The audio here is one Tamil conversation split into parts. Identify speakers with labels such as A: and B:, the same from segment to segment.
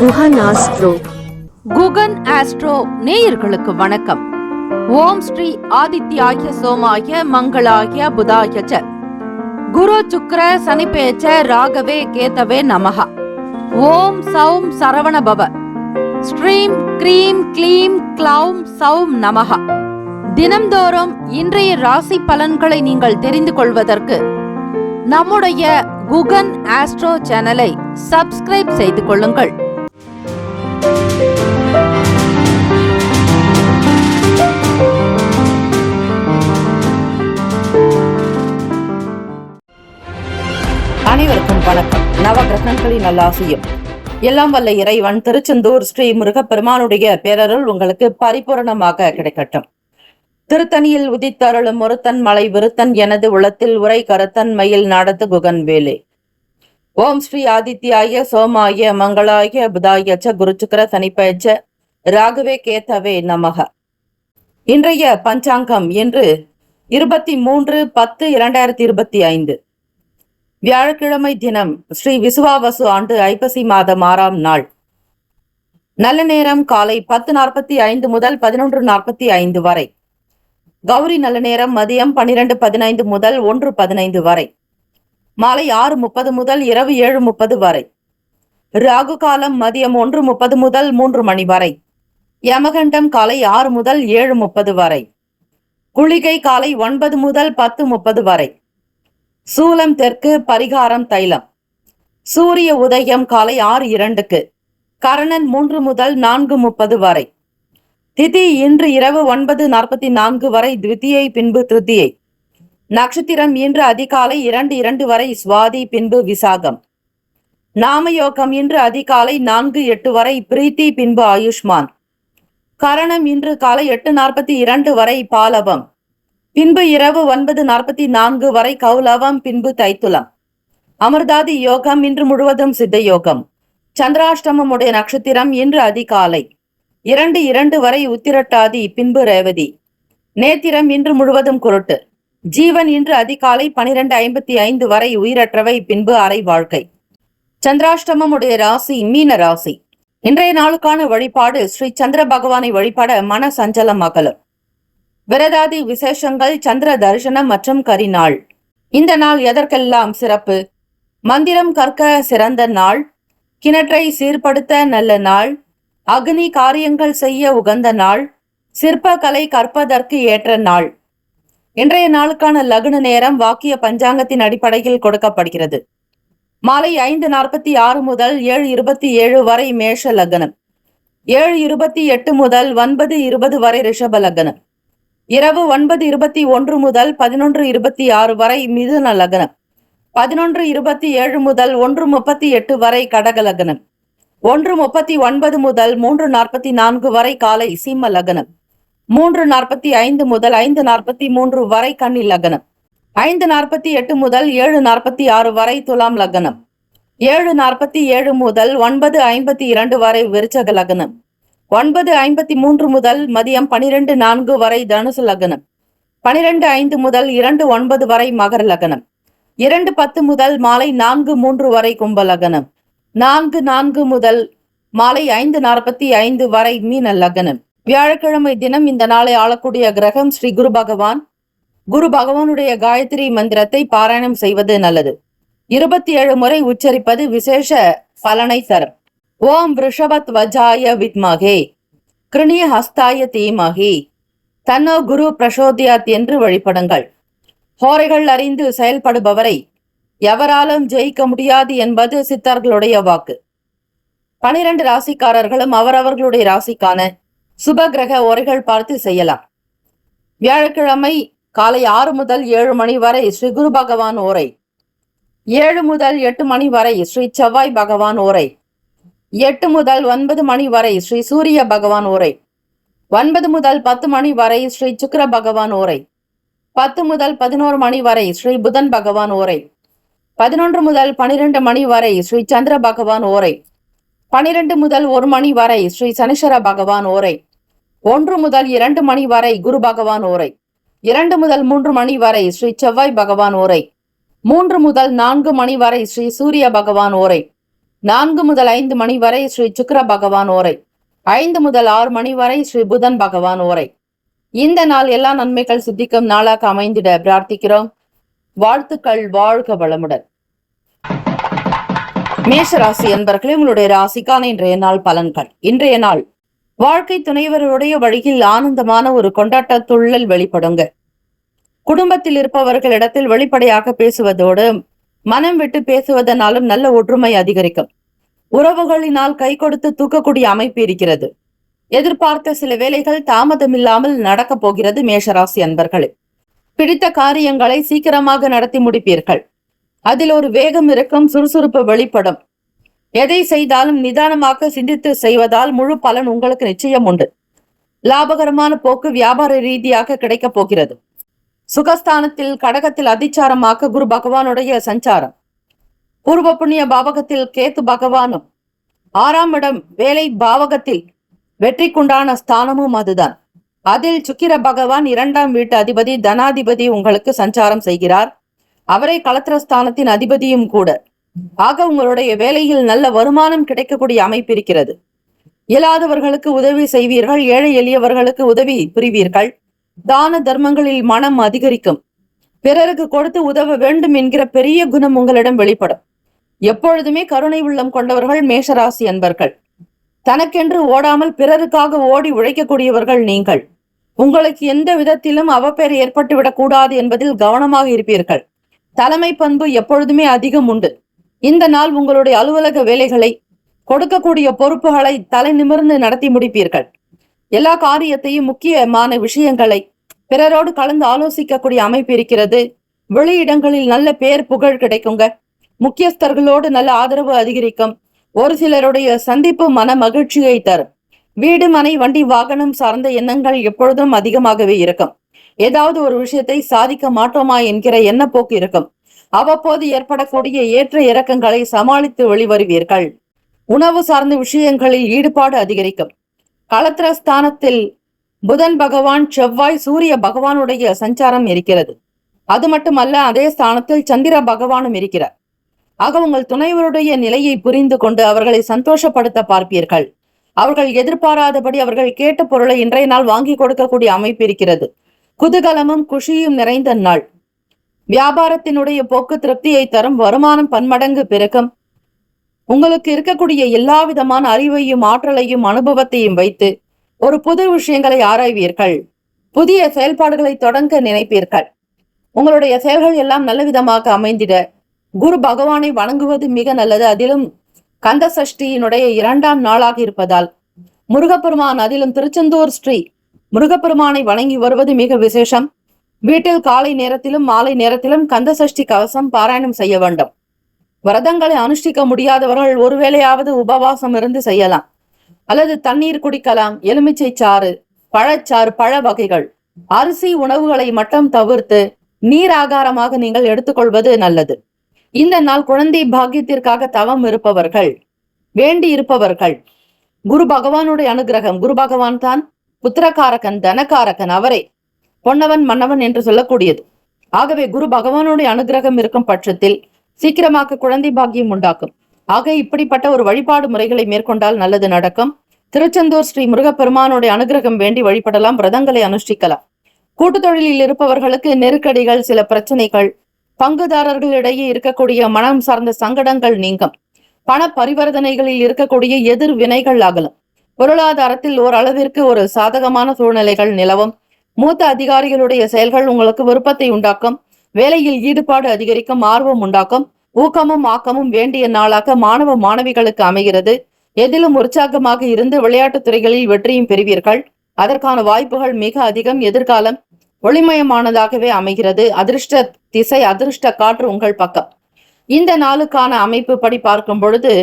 A: குகன் ஆஸ்ட்ரோ.
B: குகன் ஆஸ்ட்ரோ நேயர்களுக்கு வணக்கம். ஓம் ஸ்ரீ ஆதித்யாய சோமாய மங்களாய புதாய ச குரு சுக்ர சனிபேச்ச ராகவே கேதவே நமஹ. ஓம் சௌம் சரவண பவ. ஸ்ரீம் க்ரீம் க்ளீம் க்ளௌம் சௌம் நமஹ. தினம்தோறும் இன்றைய ராசி பலன்களை நீங்கள் தெரிந்து கொள்வதற்கு நம்முடைய குகன் ஆஸ்ட்ரோ சேனலை சப்ஸ்கிரைப் செய்து கொள்ளுங்கள். அனைவருக்கும் வணக்கம். நவகிரகங்களின் நல்லாசியும் எல்லாம் வல்ல இறைவன் திருச்செந்தூர் ஸ்ரீ முருகப்பெருமானுடைய பேரருள் உங்களுக்கு பரிபூரணமாக கிடைக்கட்டும். திருத்தணியில் உதித்தருளும் ஒருத்தன் மலை விருத்தன் எனது உளத்தில் உரை கருத்தன் மயில் நடத்து குகன் வேலே. ஓம் ஸ்ரீ ஆதித்யாய சோமாய மங்களாய புதாய ச குரு சுக்ர சனிப்பேச்ச ராகவே கேதவே நமக. இன்றைய பஞ்சாங்கம் என்று 23/10/2025 வியாழக்கிழமை தினம் ஸ்ரீ விசுவாவசு ஆண்டு ஐப்பசி மாதம் 6ஆம் நாள். நல்ல நேரம் காலை 10:45 முதல் 11:45 வரை. கௌரி நல்ல நேரம் மதியம் 12:15 முதல் 1:15 வரை. மாலை 6:30 முதல் இரவு 7:30 வரை. ராகு காலம் மதியம் 1:30 முதல் 3 மணி வரை. யமகண்டம் காலை 6 முதல் 7:30 வரை. குளிகை காலை 9 முதல் 10:30 வரை. சூலம் தெற்கு, பரிகாரம் தைலம். சூரிய உதயம் காலை 6:02. கரணன் 3 முதல் 4:30 வரை. திதி இன்று இரவு 9:44 வரை த்விதியை, பின்பு திருத்தியை. நட்சத்திரம் இன்று அதிகாலை 2:02 வரை சுவாதி, பின்பு விசாகம். நாமயோகம் இன்று அதிகாலை 4:08 வரை பிரீத்தி, பின்பு ஆயுஷ்மான். கரணம் இன்று காலை 8:42 வரை பாலவம், பின்பு இரவு 9:44 வரை கௌலவம், பின்பு தைத்துலம். அமிர்தாதி யோகம் இன்று முழுவதும் சித்த யோகம். சந்திராஷ்டமம் உடைய நட்சத்திரம் இன்று அதிகாலை 2:02 வரை உத்திரட்டாதி, பின்பு ரேவதி. நேத்திரம் இன்று முழுவதும் குருட்டு. ஜீவன் இன்று அதிகாலை 12:55 வரை உயிரற்றவை, பின்பு அரை வாழ்க்கை. சந்திராஷ்டமம் உடைய ராசி மீன ராசி. இன்றைய நாளுக்கான வழிபாடு ஸ்ரீ சந்திர பகவானை வழிபட மன சஞ்சலம் அகலும். விரதாதி விசேஷங்கள் சந்திர தரிசனம் மற்றும் கரிநாள். இந்த நாள் எதற்கெல்லாம் சிறப்பு? மந்திரம் கற்க சிறந்த நாள். கிணற்றை சீர்படுத்த நல்ல நாள். அக்னி காரியங்கள் செய்ய உகந்த நாள். சிற்ப கலை கற்பதற்கு ஏற்ற நாள். இன்றைய நாளுக்கான லக்ன நேரம் வாக்கிய பஞ்சாங்கத்தின் அடிப்படையில் கொடுக்கப்படுகிறது. மாலை 5:46 முதல் 7:27 வரை மேஷ லக்னம். 7:28 முதல் 9:20 வரை ரிஷப லக்னம். இரவு 9:21 முதல் 11:26 வரை மிதுன லக்னம். 11:27 முதல் 1:38 வரை கடக லக்னம். 1:39 முதல் 3:44 வரை காலை சிம்ம லக்னம். 3:45 முதல் 5:43 வரை கன்னி லக்னம். 5:48 முதல் 7:46 வரை துலாம் லக்னம். 7:47 முதல் 9:52 வரை விருச்சக லக்னம். 9:53 முதல் மதியம் 12:04 வரை தனுசு லக்னம். 12:05 முதல் 2:09 வரை மகர லக்னம். 2:10 முதல் மாலை 4:03 வரை கும்ப லக்னம். 4:04 முதல் மாலை 5:45 வரை மீன லக்னம். வியாழக்கிழமை தினம் இந்த நாளை ஆளக்கூடிய கிரகம் ஸ்ரீ குரு பகவான். குரு பகவானுடைய காயத்ரி மந்திரத்தை பாராயணம் செய்வது நல்லது. 27 முறை உச்சரிப்பது விசேஷ பலனை தரும். ஓம் ரிஷபத் வஜாய வித்மகே கிருணிய ஹஸ்தாய தீமகி தன்னோ குரு பிரசோதியாத் என்று வழிபடுங்கள். ஹோரைகள் அறிந்து செயல்படுபவரை எவராலும் ஜெயிக்க முடியாது என்பது சித்தர்களுடைய வாக்கு. 12 ராசிக்காரர்களும் அவரவர்களுடைய ராசிக்கான சுப கிரக ஓரைகள் பார்த்து செய்யலாம். வியாழக்கிழமை காலை 6 முதல் 7 மணி வரை ஸ்ரீ குரு பகவான் ஓரை. 7 முதல் 8 மணி வரை ஸ்ரீ செவ்வாய் பகவான் ஓரை. 8 முதல் 9 மணி வரை ஸ்ரீ சூரிய பகவான் ஓரை. 9 முதல் 10 மணி வரை ஸ்ரீ சுக்கிர பகவான் ஓரை. 10 முதல் 11 மணி வரை ஸ்ரீ புதன் பகவான் ஓரை. 11 முதல் 12 மணி வரை ஸ்ரீ சந்திர பகவான் ஓரை. 12 முதல் 1 மணி வரை ஸ்ரீ சனீஸ்வர பகவான் ஓரை. 1 முதல் 2 மணி வரை குரு பகவான் ஓரை. 2 முதல் 3 மணி வரை ஸ்ரீ செவ்வாய் பகவான் ஓரை. 3 முதல் 4 மணி வரை ஸ்ரீ சூரிய பகவான் ஓரை. 4 முதல் 5 மணி வரை ஸ்ரீ சுக்கிர பகவான் ஓரை. 5 முதல் 6 மணி வரை ஸ்ரீ புதன் பகவான் ஓரை. இந்த நாள் எல்லா நன்மைகள் சித்திக்கும் நாளாக அமைந்திட பிரார்த்திக்கிறோம். வாழ்த்துக்கள். வாழ்க வளமுடன். மேஷராசி என்பர்களே, உங்களுடைய ராசிக்கான இன்றைய நாள் பலன்கள். இன்றைய நாள் வாழ்க்கை துணைவருடைய வழியில் ஆனந்தமான ஒரு கொண்டாட்ட துள்ளல் வெளிப்படுங்க. குடும்பத்தில் இருப்பவர்களிடத்தில் வெளிப்படையாக பேசுவதோடு மனம் விட்டு பேசுவதனாலும் நல்ல ஒற்றுமை அதிகரிக்கும். உறவுகளினால் கை கொடுத்து தூக்கக்கூடிய அமைப்பு இருக்கிறது. எதிர்பார்த்த சில வேலைகள் தாமதமில்லாமல் நடக்கப் போகிறது. மேஷராசி அன்பர்களே, பிடித்த காரியங்களை சீக்கிரமாக நடத்தி முடிப்பீர்கள். அதில் ஒரு வேகம் இருக்கும், சுறுசுறுப்பு வெளிப்படும். எதை செய்தாலும் நிதானமாக சிந்தித்து செய்வதால் முழு பலன் உங்களுக்கு நிச்சயம் உண்டு. லாபகரமான போக்கு வியாபார ரீதியாக கிடைக்கப் போகிறது. சுகஸ்தானத்தில் கடகத்தில் அதிச்சாரமாக குரு பகவானுடைய சஞ்சாரம். பூர்வ புண்ணிய பாவகத்தில் கேத்து பகவானும், 6ஆம் இடம் வேலை பாவகத்தில் வெற்றிக்குண்டான ஸ்தானமும் அதுதான். அதில் சுக்கிர பகவான் 2ஆம் வீட்டு அதிபதி தனாதிபதி உங்களுக்கு சஞ்சாரம் செய்கிறார். அவரை களத்திரஸ்தானத்தின் அதிபதியும் கூட. ஆக உங்களுடைய வேலையில் நல்ல வருமானம் கிடைக்கக்கூடிய அமைப்பு இருக்கிறது. இயலாதவர்களுக்கு உதவி செய்வீர்கள். ஏழை எளியவர்களுக்கு உதவி புரிவீர்கள். தான தர்மங்களில் மனம் அதிகரிக்கும். பிறருக்கு கொடுத்து உதவ வேண்டும் என்கிற பெரிய குணம் உங்களிடம் வெளிப்படும். எப்பொழுதுமே கருணை உள்ளம் கொண்டவர்கள் மேஷராசி அன்பர்கள். தனக்கென்று ஓடாமல் பிறருக்காக ஓடி உழைக்கக்கூடியவர்கள் நீங்கள். உங்களுக்கு எந்த விதத்திலும் அவப்பெயர் ஏற்பட்டுவிடக் கூடாது என்பதில் கவனமாக இருப்பீர்கள். தலைமை பண்பு எப்பொழுதுமே அதிகம் உண்டு. இந்த நாள் உங்களுடைய அலுவலக வேலைகளை, கொடுக்கக்கூடிய பொறுப்புகளை தலை நிமிர்ந்து நடத்தி முடிப்பீர்கள். எல்லா காரியத்தையும், முக்கியமான விஷயங்களை பிறரோடு கலந்து ஆலோசிக்கக்கூடிய அமைப்பு இருக்கிறது. வெளியிடங்களில் நல்ல பேர் புகழ் கிடைக்குங்க. முக்கியஸ்தர்களோடு நல்ல ஆதரவு அதிகரிக்கும். ஒரு சிலருடைய சந்திப்பு மன மகிழ்ச்சியை தரும். வீடு, மனை, வண்டி, வாகனம் சார்ந்த எண்ணங்கள் எப்பொழுதும் அதிகமாகவே இருக்கும். ஏதாவது ஒரு விஷயத்தை சாதிக்க மாட்டோமா என்கிற எண்ணப்போக்கு இருக்கும். அவ்வப்போது ஏற்படக்கூடிய ஏற்ற இறக்கங்களை சமாளித்து வெளிவருவீர்கள். உணவு சார்ந்த விஷயங்களில் ஈடுபாடு அதிகரிக்கும். களத்திரஸ்தானத்தில் புதன் பகவான், செவ்வாய், சூரிய பகவானுடைய சஞ்சாரம் இருக்கிறது. அது மட்டுமல்ல, அதே ஸ்தானத்தில் சந்திர பகவானும் இருக்கிறார். ஆக உங்கள் துணைவருடைய நிலையை புரிந்து கொண்டு அவர்களை சந்தோஷப்படுத்த பார்ப்பீர்கள். அவர்கள் எதிர்பாராதபடி அவர்கள் கேட்ட பொருளை இன்றைய நாள் வாங்கி கொடுக்கக்கூடிய அமைப்பு இருக்கிறது. குதூகலமும் குஷியும் நிறைந்த நாள். வியாபாரத்தினுடைய போக்கு திருப்தியை தரும். வருமானம் பன்மடங்கு பெருக்கும். உங்களுக்கு இருக்கக்கூடிய எல்லா விதமான அறிவையும் ஆற்றலையும் அனுபவத்தையும் வைத்து ஒரு புது விஷயங்களை ஆராய்வீர்கள். புதிய செயல்பாடுகளை தொடங்க நினைப்பீர்கள். உங்களுடைய செயல்கள் எல்லாம் நல்ல விதமாக அமைந்திட குரு பகவானை வணங்குவது மிக நல்லது. அதிலும் கந்த சஷ்டியினுடைய 2ஆம் நாளாக இருப்பதால் முருகப்பெருமான், அதிலும் திருச்செந்தூர் ஸ்ரீ முருகப்பெருமானை வணங்கி வருவது மிக விசேஷம். வீட்டில் காலை நேரத்திலும் மாலை நேரத்திலும் கந்த சஷ்டி கவசம் பாராயணம் செய்ய வேண்டும். விரதங்களை அனுஷ்டிக்க முடியாதவர்கள் ஒருவேளையாவது உபவாசம் இருந்து செய்யலாம். அல்லது தண்ணீர் குடிக்கலாம். எலுமிச்சை சாறு, பழச்சாறு, பழ வகைகள், அரிசி உணவுகளை மட்டும் தவிர்த்து நீர் ஆகாரமாக நீங்கள் எடுத்துக்கொள்வது நல்லது. இந்த நாள் குழந்தை பாக்கியத்திற்காக தவம் இருப்பவர்கள், வேண்டி இருப்பவர்கள், குரு பகவானுடைய அனுகிரகம். குரு பகவான் தான் புத்திரகாரகன், தனகாரகன். அவரே பொன்னவன் மன்னவன் என்று சொல்லக்கூடியது. ஆகவே குரு பகவானுடைய அனுகிரகம் இருக்கும் பட்சத்தில் சீக்கிரமாக குழந்தை பாக்கியம் உண்டாக்கும். ஆக இப்படிப்பட்ட ஒரு வழிபாடு முறைகளை மேற்கொண்டால் நல்லது நடக்கும். திருச்செந்தூர் ஸ்ரீ முருகப்பெருமானுடைய அனுகிரகம் வேண்டி வழிபடலாம். விரதங்களை அனுஷ்டிக்கலாம். கூட்டு தொழிலில் இருப்பவர்களுக்கு நெருக்கடிகள், சில பிரச்சனைகள், பங்குதாரர்களிடையே இருக்கக்கூடிய மனம் சார்ந்த சங்கடங்கள் நீங்கும். பண பரிவர்த்தனைகளில் இருக்கக்கூடிய எதிர் வினைகள் அகலும். பொருளாதாரத்தில் ஓரளவிற்கு ஒரு சாதகமான சூழ்நிலைகள் நிலவும். மூத்த அதிகாரிகளுடைய செயல்கள் உங்களுக்கு விருப்பத்தை உண்டாக்கும். வேலையில் ஈடுபாடு அதிகரிக்கும். ஆர்வம் உண்டாக்கும். ஊக்கமும் ஆக்கமும் வேண்டிய நாளாக மாணவ மாணவிகளுக்கு அமைகிறது. எதிலும் உற்சாகமாக இருந்து விளையாட்டுத் துறைகளில் வெற்றியும் பெறுவீர்கள். அதற்கான வாய்ப்புகள் மிக அதிகம். எதிர்காலம் ஒளிமயமானதாகவே அமைகிறது. அதிர்ஷ்ட திசை, அதிர்ஷ்ட காற்று உங்கள் பக்கம். இந்த நாளுக்கான அமைப்பு படி பார்க்கும் பொழுது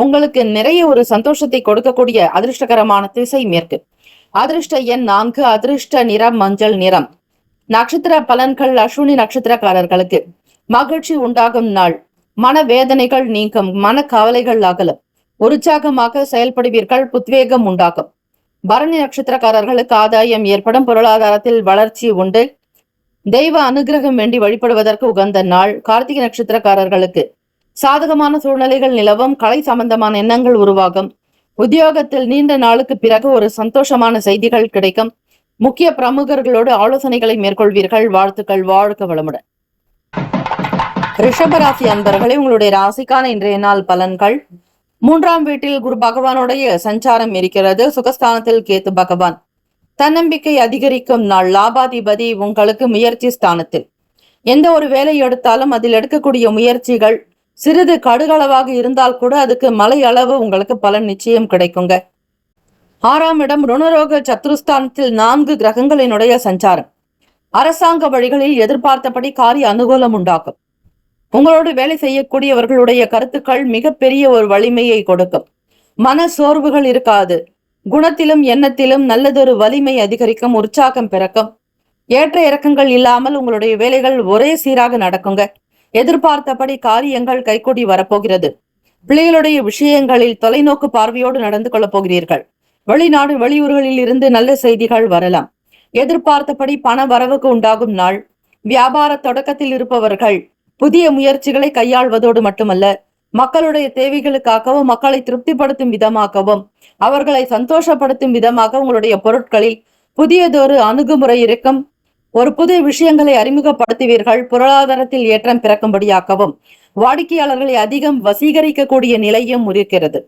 B: உங்களுக்கு நிறைய ஒரு சந்தோஷத்தை கொடுக்கக்கூடிய அதிர்ஷ்டகரமான திசை மேற்கு. அதிர்ஷ்ட எண் 4. அதிர்ஷ்ட நிறம் மஞ்சள் நிறம். நட்சத்திர பலன்கள். அஸ்வினி நட்சத்திரக்காரர்களுக்கு மகிழ்ச்சி உண்டாகும் நாள். மன வேதனைகள் நீங்கும். மன கவலைகள் அகலும். உற்சாகமாக செயல்படுவீர்கள். உத்வேகம் உண்டாகும். பரணி நட்சத்திரக்காரர்களுக்கு ஆதாயம் ஏற்படும். பொருளாதாரத்தில் வளர்ச்சி உண்டு. தெய்வ அனுகிரகம் வேண்டி வழிபடுவதற்கு உகந்த நாள். கார்த்திகை நட்சத்திரக்காரர்களுக்கு சாதகமான சூழ்நிலைகள் நிலவும். கலை சம்பந்தமான எண்ணங்கள் உருவாகும். உத்தியோகத்தில் நீண்ட நாளுக்கு பிறகு ஒரு சந்தோஷமான செய்திகள் கிடைக்கும். முக்கிய பிரமுகர்களோடு ஆலோசனைகளை மேற்கொள்வீர்கள். வாழ்த்துக்கள். வாழ்க வளமுடன். ரிஷபராசி அன்பர்களே, உங்களுடைய ராசிக்கான இன்றைய நாள் பலன்கள். 3ஆம் வீட்டில் குரு பகவானுடைய சஞ்சாரம் இருக்கிறது. சுகஸ்தானத்தில் கேத்து பகவான். தன்னம்பிக்கை அதிகரிக்கும் நாள். லாபாதிபதி உங்களுக்கு முயற்சி ஸ்தானத்தில். எந்த ஒரு வேலை எடுத்தாலும் அதில் எடுக்கக்கூடிய முயற்சிகள் சிறிது கடுகளவாக இருந்தால் கூட அதுக்கு மலை அளவு உங்களுக்கு பலன் நிச்சயம் கிடைக்குங்க. 6ஆம் இடம் ருணரோக சத்ருஸ்தானத்தில் 4 கிரகங்களினுடைய சஞ்சாரம். அரசாங்க வழிகளில் எதிர்பார்த்தபடி காரிய அனுகூலம் உண்டாகும். உங்களோடு வேலை செய்யக்கூடியவர்களுடைய கருத்துக்கள் மிகப்பெரிய ஒரு வலிமையை கொடுக்கும். மன சோர்வுகள் இருக்காது. குணத்திலும் எண்ணத்திலும் நல்லதொரு வலிமை அதிகரிக்கும். உற்சாகம் பிறக்கும். ஏற்ற இறக்கங்கள் இல்லாமல் உங்களுடைய வேலைகள் ஒரே சீராக நடக்குங்க. எதிர்பார்த்தபடி காரியங்கள் கைகூடி வரப்போகிறது. பிள்ளைகளுடைய விஷயங்களில் தொலைநோக்கு பார்வையோடு நடந்து கொள்ளப் போகிறீர்கள். வெளிநாடு வெளியூர்களில் இருந்து நல்ல செய்திகள் வரலாம். எதிர்பார்த்தபடி பண வரவுக்கு உண்டாகும் நாள். வியாபார தொடக்கத்தில் இருப்பவர்கள் புதிய முயற்சிகளை கையாள்வதோடு மட்டுமல்ல, மக்களுடைய தேவைகளுக்காகவும் மக்களை திருப்திப்படுத்தும் விதமாகவும் அவர்களை சந்தோஷப்படுத்தும் விதமாக உங்களுடைய பொருட்களில் புதியதொரு அணுகுமுறை இருக்கும். ஒரு புதிய விஷயங்களை அறிமுகப்படுத்துவீர்கள். பொருளாதாரத்தில் ஏற்றம் பிறக்கும்படியாகவும் வாடிக்கையாளர்களை அதிகம் வசீகரிக்கக்கூடிய நிலையும் இருக்கிறது.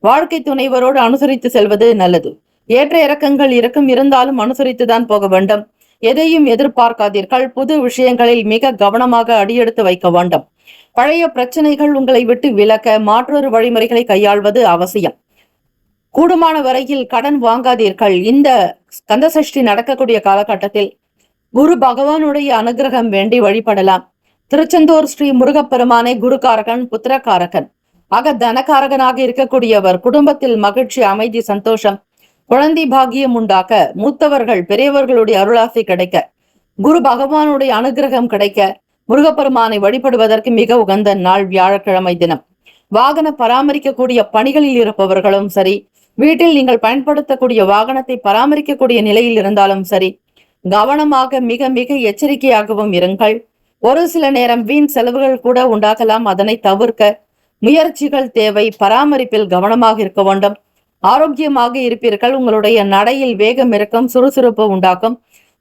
B: வாழ்க்கை துணைவரோடு அனுசரித்து செல்வது நல்லது. ஏற்ற இறக்கங்கள் இருக்கும், இருந்தாலும் அனுசரித்துதான் போக வேண்டும். எதையும் எதிர்பார்க்காதீர்கள். புது விஷயங்களில் மிக கவனமாக அடியெடுத்து வைக்க வேண்டும். பழைய பிரச்சனைகள் உங்களை விட்டு விலக்க மாற்றொரு வழிமுறைகளை கையாள்வது அவசியம். கூடுமான வரையில் கடன் வாங்காதீர்கள். இந்த கந்தசஷ்டி நடக்கக்கூடிய காலகட்டத்தில் குரு பகவானுடைய அனுகிரகம் வேண்டி வழிபடலாம். திருச்செந்தூர் ஸ்ரீ முருகப்பெருமானை குருகாரகன், புத்திரகாரகன் ஆக தனகாரகனாக இருக்கக்கூடியவர். குடும்பத்தில் மகிழ்ச்சி, அமைதி, சந்தோஷம், குழந்தை பாக்கியம் உண்டாக்க, மூத்தவர்கள் பெரியவர்களுடைய அருளாசி கிடைக்க, குரு பகவானுடைய அனுகிரகம் கிடைக்க முருகப்பெருமானை வழிபடுவதற்கு மிக உகந்த நாள் வியாழக்கிழமை தினம். வாகன பராமரிக்கக்கூடிய பணிகளில் இருப்பவர்களும் சரி, வீட்டில் நீங்கள் பயன்படுத்தக்கூடிய வாகனத்தை பராமரிக்கக்கூடிய நிலையில் இருந்தாலும் சரி, கவனமாக மிக மிக எச்சரிக்கையாகவும் இருங்கள். ஒரு சில நேரம் வீண் செலவுகள் கூட உண்டாகலாம். அதனை தவிர்க்க முயற்சிகள் தேவை. பராமரிப்பில் கவனமாக இருக்க வேண்டும். ஆரோக்கியமாக இருப்பீர்கள். உங்களுடைய நடையில் வேகம் இருக்கும். சுறுசுறுப்பு உண்டாக்கும்.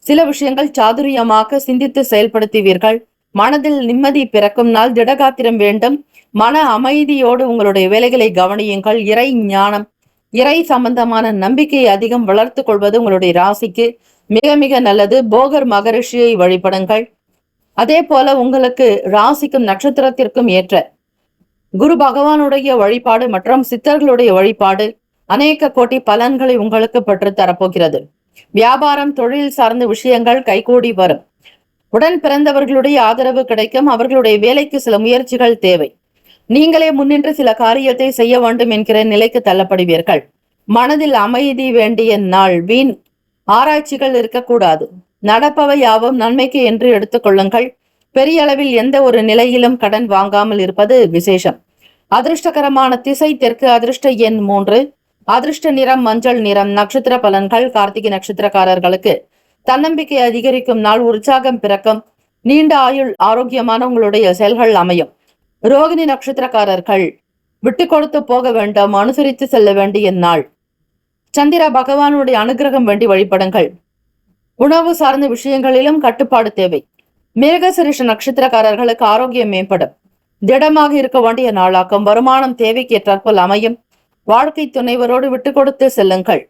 B: சில விஷயங்கள் சாதுரியமாக சிந்தித்து செயல்படுத்துவீர்கள். மனதில் நிம்மதி பிறக்கும் நாள். திடகாத்திரம் வேண்டும். மன அமைதியோடு உங்களுடைய வேலைகளை கவனியுங்கள். இறை ஞானம், இறை சம்பந்தமான நம்பிக்கையை அதிகம் வளர்த்து கொள்வது உங்களுடைய ராசிக்கு மிக மிக நல்லது. போகர் மகரிஷியை வழிபடுங்கள். அதே போல உங்களுக்கு ராசிக்கும் நட்சத்திரத்திற்கும் ஏற்ற குரு பகவானுடைய வழிபாடு மற்றும் சித்தர்களுடைய வழிபாடு அநேக கோடி பலன்களை உங்களுக்கு பெற்று தரப்போகிறது. வியாபாரம், தொழில் சார்ந்த விஷயங்கள் கைகூடி வரும். உடன் பிறந்தவர்களுடைய ஆதரவு கிடைக்கும். அவர்களுடைய வேலைக்கு சில முயற்சிகள் தேவை. நீங்களே முன்னின்று சில காரியத்தை செய்ய வேண்டும் என்கிற நிலைக்கு தள்ளப்படுவீர்கள். மனதில் அமைதி வேண்டிய நாள். வீண் ஆராய்ச்சிகள் இருக்கக்கூடாது. நடப்பவை யாவும் நன்மைக்கு என்று எடுத்துக்கொள்ளுங்கள். பெரிய அளவில் எந்த ஒரு நிலையிலும் கடன் வாங்காமல் இருப்பது விசேஷம். அதிர்ஷ்டகரமான திசை தெற்கு. அதிர்ஷ்ட எண் 3. அதிர்ஷ்ட நிறம் மஞ்சள் நிறம். நட்சத்திர பலன்கள். கார்த்திகை நட்சத்திரக்காரர்களுக்கு தன்னம்பிக்கை அதிகரிக்கும் நாள். உற்சாகம் பிறக்கும். நீண்ட ஆயுள், ஆரோக்கியமான உங்களுடைய செயல்கள் அமையும். ரோகிணி நட்சத்திரக்காரர்கள் விட்டு கொடுத்து போக வேண்டாம். அனுசரித்து செல்ல வேண்டிய நாள். சந்திர பகவானுடைய அனுகிரகம் வேண்டி வழிபடுங்கள். உணவு சார்ந்த விஷயங்களிலும் கட்டுப்பாடு தேவை. மிருகசீரிஷ நட்சத்திரக்காரர்களுக்கு ஆரோக்கியம் மேம்படும். திடமாக இருக்க வேண்டிய நாளாக்கும். வருமானம் தேவைக்கு ஏற்றாற்போல் அமையும். வாழ்க்கை துணைவரோடு விட்டு கொடுத்து செல்லுங்கள்.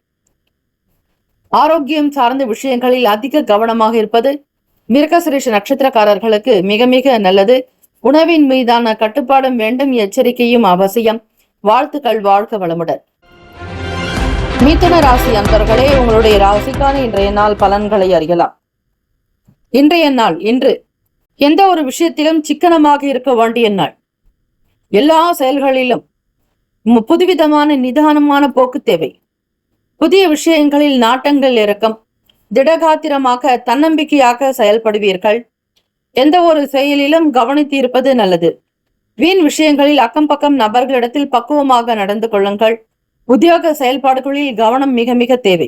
B: ஆரோக்கியம் சார்ந்த விஷயங்களில் அதிக கவனமாக இருப்பது மிருகசீரிஷ நட்சத்திரக்காரர்களுக்கு மிக மிக நல்லது. உணவின் மீதான கட்டுப்பாடும் வேண்டும். எச்சரிக்கையும் அவசியம். வாழ்த்துக்கள். வாழ்க வளமுடன். மிதுன ராசி அன்பர்களே, உங்களுடைய ராசிக்கான இன்றைய நாள் பலன்களை அறியலாம். இன்றைய நாள் இன்று எந்த ஒரு விஷயத்திலும் சிக்கனமாக இருக்க வேண்டிய நாள். எல்லா செயல்களிலும் புதுவிதமான நிதானமான போக்கு தேவை. புதிய விஷயங்களில் நாட்டங்கள் இருக்கும். திடகாத்திரமாக தன்னம்பிக்கையாக செயல்படுவீர்கள். எந்த ஒரு செயலிலும் கவனித்து இருப்பது நல்லது. வீண் விஷயங்களில் அக்கம் பக்கம் நபர்களிடத்தில் பக்குவமாக நடந்து கொள்ளுங்கள். உத்தியோக செயல்பாடுகளில் கவனம் மிக மிக தேவை.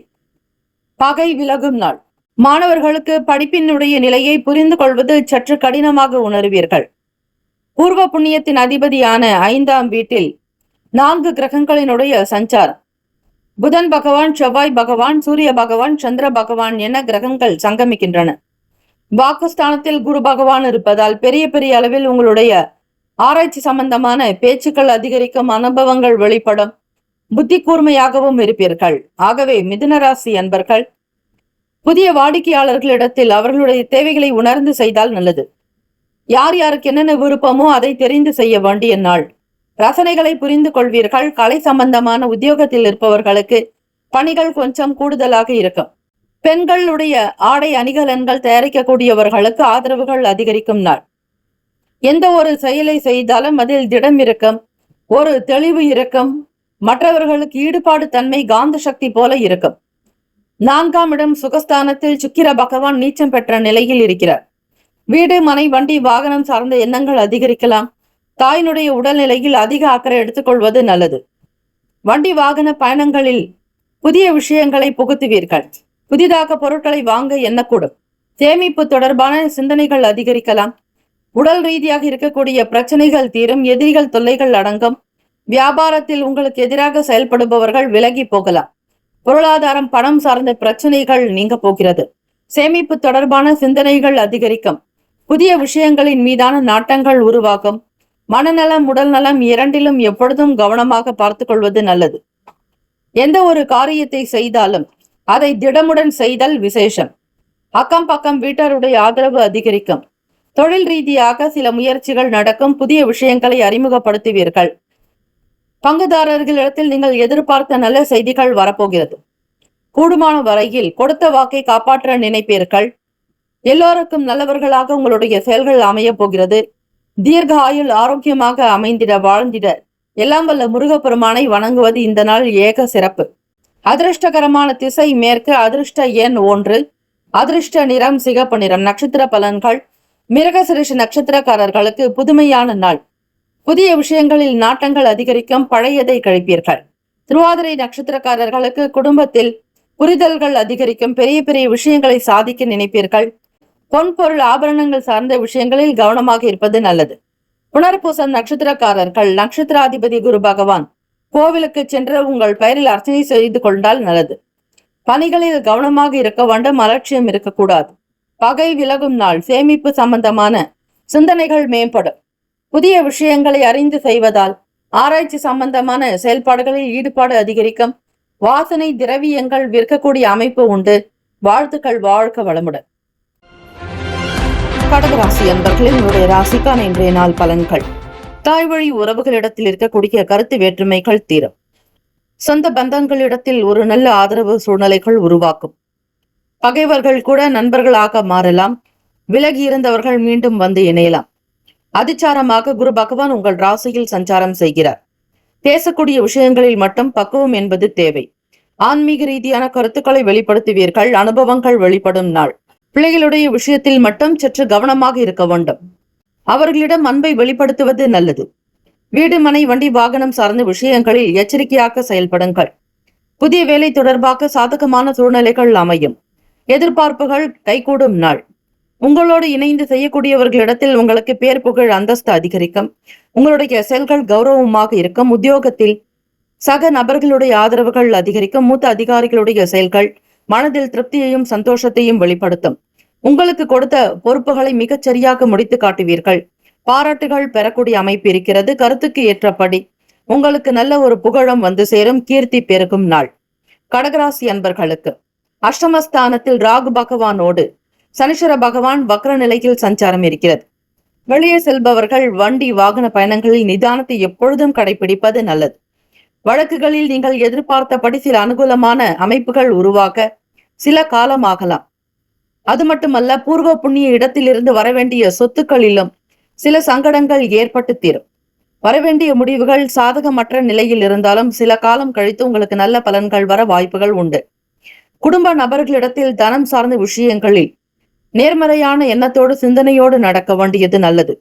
B: பகை விலகும் நாள். மாணவர்களுக்கு படிப்பினுடைய நிலையை புரிந்து கொள்வது சற்று கடினமாக உணர்வீர்கள். பூர்வ புண்ணியத்தின் அதிபதியான 5ஆம் வீட்டில் 4 கிரகங்களினுடைய சஞ்சாரம். புதன் பகவான், செவ்வாய் பகவான், சூரிய பகவான், சந்திர பகவான் என கிரகங்கள் சங்கமிக்கின்றன. வாக்குஸ்தானத்தில் குரு பகவான் இருப்பதால் பெரிய பெரிய அளவில் உங்களுடைய ஆராய்ச்சி சம்பந்தமான பேச்சுக்கள் அதிகரிக்கும், அனுபவங்கள் வெளிப்படும், புத்தி கூர்மையாகவும் இருப்பீர்கள். ஆகவே மிதுனராசி அன்பர்கள் புதிய வாடிக்கையாளர்களிடத்தில் அவர்களுடைய தேவைகளை உணர்ந்து செய்தால் நல்லது. யார் யாருக்கு என்னென்ன விருப்பமோ அதை தெரிந்து செய்ய வேண்டிய நாள். ரசனைகளை புரிந்து கொள்வீர்கள். கலை சம்பந்தமான உத்தியோகத்தில் இருப்பவர்களுக்கு பணிகள் கொஞ்சம் கூடுதலாக இருக்கும். பெண்களுடைய ஆடை அணிகலன்கள் தயாரிக்கக்கூடியவர்களுக்கு ஆதரவுகள் அதிகரிக்கும் நாள். எந்த ஒரு செயலை செய்தாலும் அதில் திடம் இருக்கும், ஒரு தெளிவு இருக்கும், மற்றவர்களுக்கு ஈடுபாடு தன்மை காந்த சக்தி போல இருக்கும். 4ஆம் இடம் சுகஸ்தானத்தில் சுக்கிர பகவான் நீச்சம் பெற்ற நிலையில் இருக்கிறார். வீடு, மனை, வண்டி, வாகனம் சார்ந்த எண்ணங்கள் அதிகரிக்கலாம். தாயினுடைய உடல்நிலையில் அதிக அக்கறை எடுத்துக்கொள்வது நல்லது. வண்டி வாகன பயணங்களில் புதிய விஷயங்களை புகுத்துவீர்கள். புதிதாக பொருட்களை வாங்க எண்ணக்கூடும். சேமிப்பு தொடர்பான சிந்தனைகள் அதிகரிக்கலாம். உடல் ரீதியாக இருக்கக்கூடிய பிரச்சனைகள் தீரும். எதிரிகள் தொல்லைகள் அடங்கும். வியாபாரத்தில் உங்களுக்கு எதிராக செயல்படுபவர்கள் விலகி போகலாம். பொருளாதாரம், பணம் சார்ந்த பிரச்சனைகள் நீங்க போகிறது. சேமிப்பு தொடர்பான சிந்தனைகள் அதிகரிக்கும். புதிய விஷயங்களின் மீதான நாட்டங்கள் உருவாகும். மனநலம், உடல் நலம் இரண்டிலும் எப்பொழுதும் கவனமாக பார்த்துக் கொள்வது நல்லது. எந்த ஒரு காரியத்தை செய்தாலும் அதை திடமுடன் செய்தல் விசேஷம். அக்கம் பக்கம் வீட்டாருடைய ஆதரவு அதிகரிக்கும். தொழில் ரீதியாக சில முயற்சிகள் நடக்கும். புதிய விஷயங்களை அறிமுகப்படுத்துவீர்கள். பங்குதாரர்களிடத்தில் நீங்கள் எதிர்பார்த்த நல்ல செய்திகள் வரப்போகிறது. கூடுமான வரையில் கொடுத்த வாக்கை காப்பாற்ற நினைப்பீர்கள். எல்லோருக்கும் நல்லவர்களாக உங்களுடைய செயல்கள் அமைய போகிறது. தீர்க்க ஆயுள் ஆரோக்கியமாக அமைந்திட, வாழ்ந்திட எல்லாம் வல்ல முருகப்பெருமானை வணங்குவது இந்த நாள் ஏக சிறப்பு. அதிர்ஷ்டகரமான திசை மேற்கு. அதிர்ஷ்ட எண் 1. அதிர்ஷ்ட நிறம் சிகப்பு நிறம். நட்சத்திர பலன்கள். மிருகசிரிஷ நட்சத்திரக்காரர்களுக்கு புதுமையான நாள். புதிய விஷயங்களில் நாட்டங்கள் அதிகரிக்கும். பழையதை கழிப்பீர்கள். திருவாதிரை நட்சத்திரக்காரர்களுக்கு குடும்பத்தில் புரிதல்கள் அதிகரிக்கும். பெரிய பெரிய விஷயங்களை சாதிக்க நினைப்பீர்கள். பொன் பொருள் ஆபரணங்கள் சார்ந்த விஷயங்களில் கவனமாக இருப்பது நல்லது. புனர்பூசம் நட்சத்திரக்காரர்கள் நட்சத்திராதிபதி குரு பகவான் கோவிலுக்கு சென்று உங்கள் பெயரில் அர்ச்சனை செய்து கொண்டால் நல்லது. பணிகளில் கவனமாக இருக்க வேண்டும். அலட்சியம் இருக்கக்கூடாது. பகை விலகும் நாள். சேமிப்பு சம்பந்தமான சிந்தனைகள் மேம்படும். புதிய விஷயங்களை அறிந்து செய்வதால் ஆராய்ச்சி சம்பந்தமான செயல்பாடுகளில் ஈடுபாடு அதிகரிக்கும். வாசனை திரவியங்கள் விற்கக்கூடிய அமைப்பு உண்டு. வாழ்த்துக்கள். வாழ்க வளமுடன். கடகராசி அன்பர்களின் உங்களுடைய ராசிக்கான இன்றைய நாள் பலன்கள். தாய் வழி உறவுகளிடத்தில் இருக்கக்கூடிய கருத்து வேற்றுமைகள் தீரும். சொந்த பந்தங்களிடத்தில் ஒரு நல்ல ஆதரவு சூழ்நிலைகள் உருவாக்கும். பகைவர்கள் கூட நண்பர்களாக மாறலாம். விலகி இருந்தவர்கள் மீண்டும் வந்து இணையலாம். அதிச்சாரமாக குரு பகவான் உங்கள் ராசியில் சஞ்சாரம் செய்கிறார். பேசக்கூடிய விஷயங்களில் மட்டும் பக்குவம் என்பது தேவை. ஆன்மீக ரீதியான கருத்துக்களை வெளிப்படுத்துவீர்கள். அனுபவங்கள் வெளிப்படும் நாள். பிள்ளைகளுடைய விஷயத்தில் மட்டும் சற்று கவனமாக இருக்க வேண்டும். அவர்களிடம் அன்பை வெளிப்படுத்துவது நல்லது. வீடு, மனை, வண்டி, வாகனம் சார்ந்த விஷயங்களில் எச்சரிக்கையாக செயல்படுங்கள். புதிய வேலை தொடர்பாக சாதகமான சூழ்நிலைகள் அமையும். எதிர்பார்ப்புகள் கைகூடும் நாள். உங்களோடு இணைந்து செய்யக்கூடியவர்களிடத்தில் உங்களுக்கு பேர், புகழ், அந்தஸ்து அதிகரிக்கும். உங்களுடைய செயல்கள் கௌரவமாக இருக்கும். உத்தியோகத்தில் சக நபர்களுடைய ஆதரவுகள் அதிகரிக்கும். மூத்த அதிகாரிகளுடைய செயல்கள் மனதில் திருப்தியையும் சந்தோஷத்தையும் வெளிப்படுத்தும். உங்களுக்கு கொடுத்த பொறுப்புகளை மிகச் சரியாக முடித்து காட்டுவீர்கள். பாராட்டுகள் பெறக்கூடிய அமைப்பு இருக்கிறது. கருத்துக்கு ஏற்றபடி உங்களுக்கு நல்ல ஒரு புகழும் வந்து சேரும். கீர்த்தி பெருகும் நாள். கடகராசி அன்பர்களுக்கு அஷ்டமஸ்தானத்தில் ராகு பகவானோடு சனீஸ்வர பகவான் வக்ர நிலையில் சஞ்சாரம் இருக்கிறது. வெளியே செல்பவர்கள் வண்டி வாகன பயணங்களில் நிதானத்தை எப்பொழுதும் கடைபிடிப்பது நல்லது. வழக்குகளில் நீங்கள் எதிர்பார்த்தபடி சில அனுகூலமான அமைப்புகள் உருவாக சில காலம் ஆகலாம். அது மட்டுமல்ல, பூர்வ புண்ணிய இடத்திலிருந்து வரவேண்டிய சொத்துக்களிலும் சில சங்கடங்கள் ஏற்பட்டு தீரும். வரவேண்டிய முடிவுகள் சாதகமற்ற நிலையில் இருந்தாலும் சில காலம் கழித்து உங்களுக்கு நல்ல பலன்கள் வர வாய்ப்புகள் உண்டு. குடும்ப நபர்களிடத்தில் தனம் சார்ந்த விஷயங்களில் நேர்மறையான எண்ணத்தோடு சிந்தனையோடு நடக்க வேண்டியது நல்லது.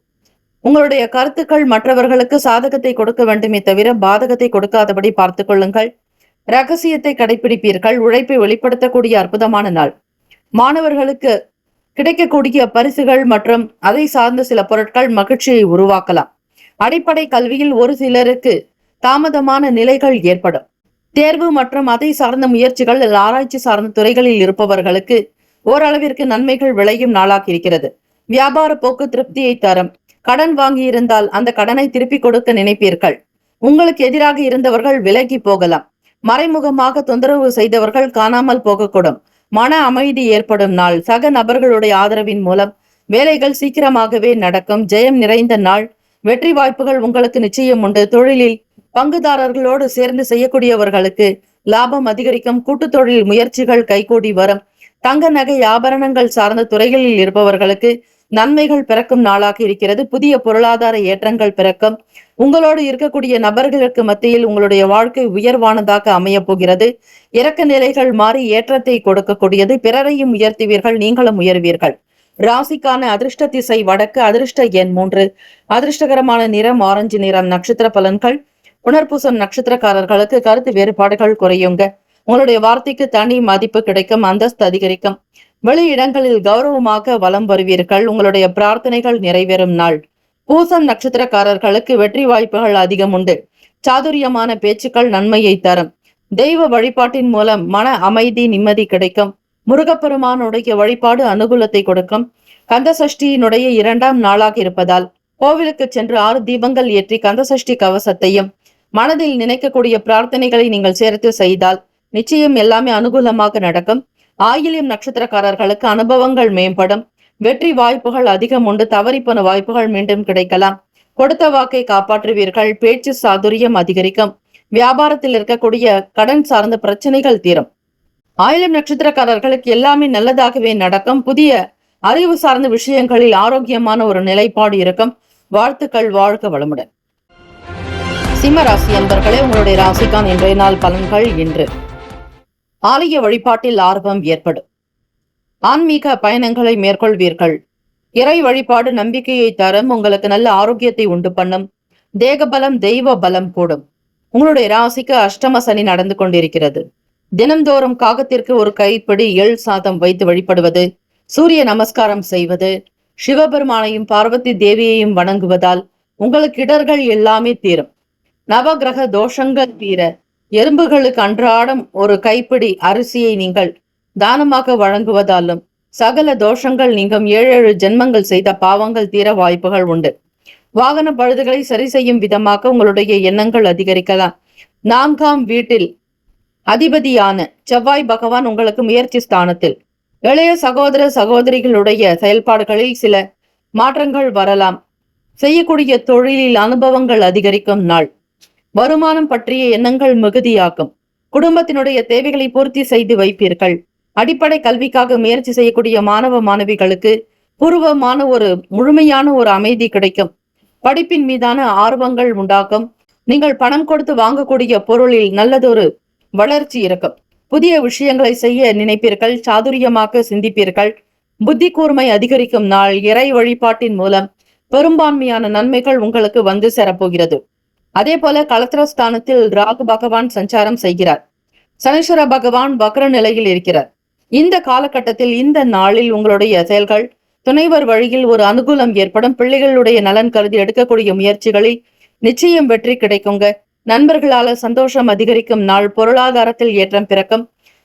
B: உங்களுடைய கருத்துக்கள் மற்றவர்களுக்கு சாதகத்தை கொடுக்க வேண்டுமே தவிர பாதகத்தை கொடுக்காதபடி பார்த்துக் கொள்ளுங்கள். ரகசியத்தை கடைபிடிப்பீர்கள். உழைப்பை வெளிப்படுத்தக்கூடிய அற்புதமான நாள். மாணவர்களுக்கு கிடைக்கக்கூடிய பரிசுகள் மற்றும் அதை சார்ந்த சில பொருட்கள் மகிழ்ச்சியை உருவாக்கலாம். அடிப்படை கல்வியில் ஒரு சிலருக்கு தாமதமான நிலைகள் ஏற்படும். தேர்வு மற்றும் அதை சார்ந்த முயற்சிகள் ஆராய்ச்சி சார்ந்த துறைகளில் இருப்பவர்களுக்கு ஓரளவிற்கு நன்மைகள் விளையும் நாளாக இருக்கிறது. வியாபார போக்கு திருப்தியை தரும். கடன் வாங்கியிருந்தால் அந்த கடனை திருப்பி கொடுக்க நினைப்பீர்கள். உங்களுக்கு எதிராக இருந்தவர்கள் விலகி போகலாம். மறைமுகமாக தொந்தரவு செய்தவர்கள் காணாமல் போகக்கூடும். மன அமைதி ஏற்படும் நாள். சக நபர்களுடைய ஆதரவின் மூலம் வேலைகள் சீக்கிரமாகவே நடக்கும். ஜெயம் நிறைந்த நாள். வெற்றி வாய்ப்புகள் உங்களுக்கு நிச்சயம் உண்டு. தொழிலில் பங்குதாரர்களோடு சேர்ந்து செய்யக்கூடியவர்களுக்கு லாபம் அதிகரிக்கும். கூட்டு தொழில் முயற்சிகள் கைகூடி வரும். தங்க நகை ஆபரணங்கள் சார்ந்த துறைகளில் இருப்பவர்களுக்கு நன்மைகள் பிறக்கும் நாளாக இருக்கிறது. புதிய பொருளாதார ஏற்றங்கள் பிறக்கும். உங்களோடு இருக்கக்கூடிய நபர்களுக்கு மத்தியில் உங்களுடைய வாழ்க்கை உயர்வானதாக அமைய போகிறது. இறக்க நிலைகள் மாறி ஏற்றத்தை கொடுக்கக்கூடியது. பிறரையும் உயர்த்துவீர்கள், நீங்களும் உயர்வீர்கள். ராசிக்கான அதிர்ஷ்ட திசை வடக்கு. அதிர்ஷ்ட எண் 3. அதிர்ஷ்டகரமான நிறம் ஆரஞ்சு நிறம். நட்சத்திர பலன்கள். புனர்பூசம் நட்சத்திரக்காரர்களுக்கு கருத்து வேறுபாடுகள் குறையுங்க. உங்களுடைய வார்த்தைக்கு தனி மதிப்பு கிடைக்கும். அந்தஸ்து அதிகரிக்கும். வெளி இடங்களில் கௌரவமாக வலம் வருவீர்கள். உங்களுடைய பிரார்த்தனைகள் நிறைவேறும் நாள். பூசம் நட்சத்திரக்காரர்களுக்கு வெற்றி வாய்ப்புகள் அதிகம் உண்டு. சாதுரியமான பேச்சுக்கள் நன்மையை தரும். தெய்வ வழிபாட்டின் மூலம் மன அமைதி நிம்மதி கிடைக்கும். முருகப்பெருமானுடைய வழிபாடு அனுகூலத்தை கொடுக்கும். கந்தசஷ்டியினுடைய 2ஆம் நாளாக இருப்பதால் கோவிலுக்கு சென்று 6 தீபங்கள் ஏற்றி கந்தசஷ்டி கவசத்தையும் மனதில் நினைக்கக்கூடிய பிரார்த்தனைகளை நீங்கள் சேர்த்து செய்தால் நிச்சயம் எல்லாமே அனுகூலமாக நடக்கும். ஆயில்யம் நட்சத்திரக்காரர்களுக்கு அனுபவங்கள் மேம்படும். வெற்றி வாய்ப்புகள் அதிகம் உண்டு. தவறிப்போன வாய்ப்புகள் மீண்டும் கிடைக்கலாம். கொடுத்த வாக்கை காப்பாற்றுவீர்கள். பேச்சு சாதுரியம் அதிகரிக்கும். வியாபாரத்தில் இருக்கக்கூடிய கடன் சார்ந்த பிரச்சனைகள் தீரும். ஆயில்யம் நட்சத்திரக்காரர்களுக்கு எல்லாமே நல்லதாகவே நடக்கும். புதிய அறிவு சார்ந்த விஷயங்களில் ஆரோக்கியமான ஒரு நிலைப்பாடு இருக்கும். வாழ்த்துக்கள். வாழ்க வளமுடன். சிம்ம ராசி அன்பர்களே, உங்களுடைய ராசிக்கான இன்றைய நாள் பலன்கள் இன்று. ஆலய வழிபாட்டில் ஆர்வம் ஏற்படும். ஆன்மீக பயணங்களை மேற்கொள்வீர்கள். இறை வழிபாடு நம்பிக்கையை தரும். உங்களுக்கு நல்ல ஆரோக்கியத்தை உண்டு பண்ணும். தேக பலம் தெய்வ பலம் கூடும். உங்களுடைய ராசிக்கு அஷ்டம சனி நடந்து கொண்டிருக்கிறது. தினந்தோறும் காகத்திற்கு ஒரு கைப்பிடி எள் சாதம் வைத்து வழிபடுவது, சூரிய நமஸ்காரம் செய்வது, சிவபெருமானையும் பார்வதி தேவியையும் வணங்குவதால் உங்களுக்கு இடர்கள் எல்லாமே தீரும். நவகிரக தோஷங்கள் தீர எறும்புகளுக்கு அன்றாடம் ஒரு கைப்பிடி அரிசியை நீங்கள் தானமாக வழங்குவதாலும் சகல தோஷங்கள் நீங்கும். 7 ஜென்மங்கள் செய்த பாவங்கள் தீர வாய்ப்புகள் உண்டு. வாகன பழுதுகளை சரி செய்யும் விதமாக உங்களுடைய எண்ணங்கள் அதிகரிக்கலாம். 4ஆம் வீட்டில் அதிபதியான செவ்வாய் பகவான் உங்களுக்கு முயற்சி ஸ்தானத்தில். இளைய சகோதர சகோதரிகளுடைய செயல்பாடுகளில் சில மாற்றங்கள் வரலாம். செய்யக்கூடிய தொழிலில் அனுபவங்கள் அதிகரிக்கும் நாள். வருமானம் பற்றிய எண்ணங்கள் மிகுதியாக்கும். குடும்பத்தினுடைய தேவைகளை பூர்த்தி செய்து வைப்பீர்கள். அடிப்படை கல்விக்காக முயற்சி செய்யக்கூடிய மாணவ மாணவிகளுக்கு பூர்வமான ஒரு முழுமையான ஒரு அமைதி கிடைக்கும். படிப்பின் மீதான ஆர்வங்கள் உண்டாக்கும். நீங்கள் பணம் கொடுத்து வாங்கக்கூடிய பொருளில் நல்லதொரு வளர்ச்சி இருக்கும். புதிய விஷயங்களை செய்ய நினைப்பீர்கள். சாதுரியமாக சிந்திப்பீர்கள். புத்தி கூர்மை அதிகரிக்கும் நாள். இறை வழிபாட்டின் மூலம் பெரும்பான்மையான நன்மைகள் உங்களுக்கு வந்து சேரப்போகிறது. அதே போல கலத்திரஸ்தானத்தில் ராகு பகவான் சஞ்சாரம் செய்கிறார். சனீஸ்வர பகவான் வக்ர நிலையில் இருக்கிறார். இந்த காலகட்டத்தில் இந்த நாளில் உங்களுடைய செயல்கள் துணைவர் வழியில் ஒரு அனுகூலம் ஏற்படும். பிள்ளைகளுடைய நலன் கருதி எடுக்கக்கூடிய முயற்சிகளில் நிச்சயம் வெற்றி கிடைக்குங்க. நண்பர்களால சந்தோஷம் அதிகரிக்கும் நாள். பொருளாதாரத்தில் ஏற்றம் பிறக்கும்.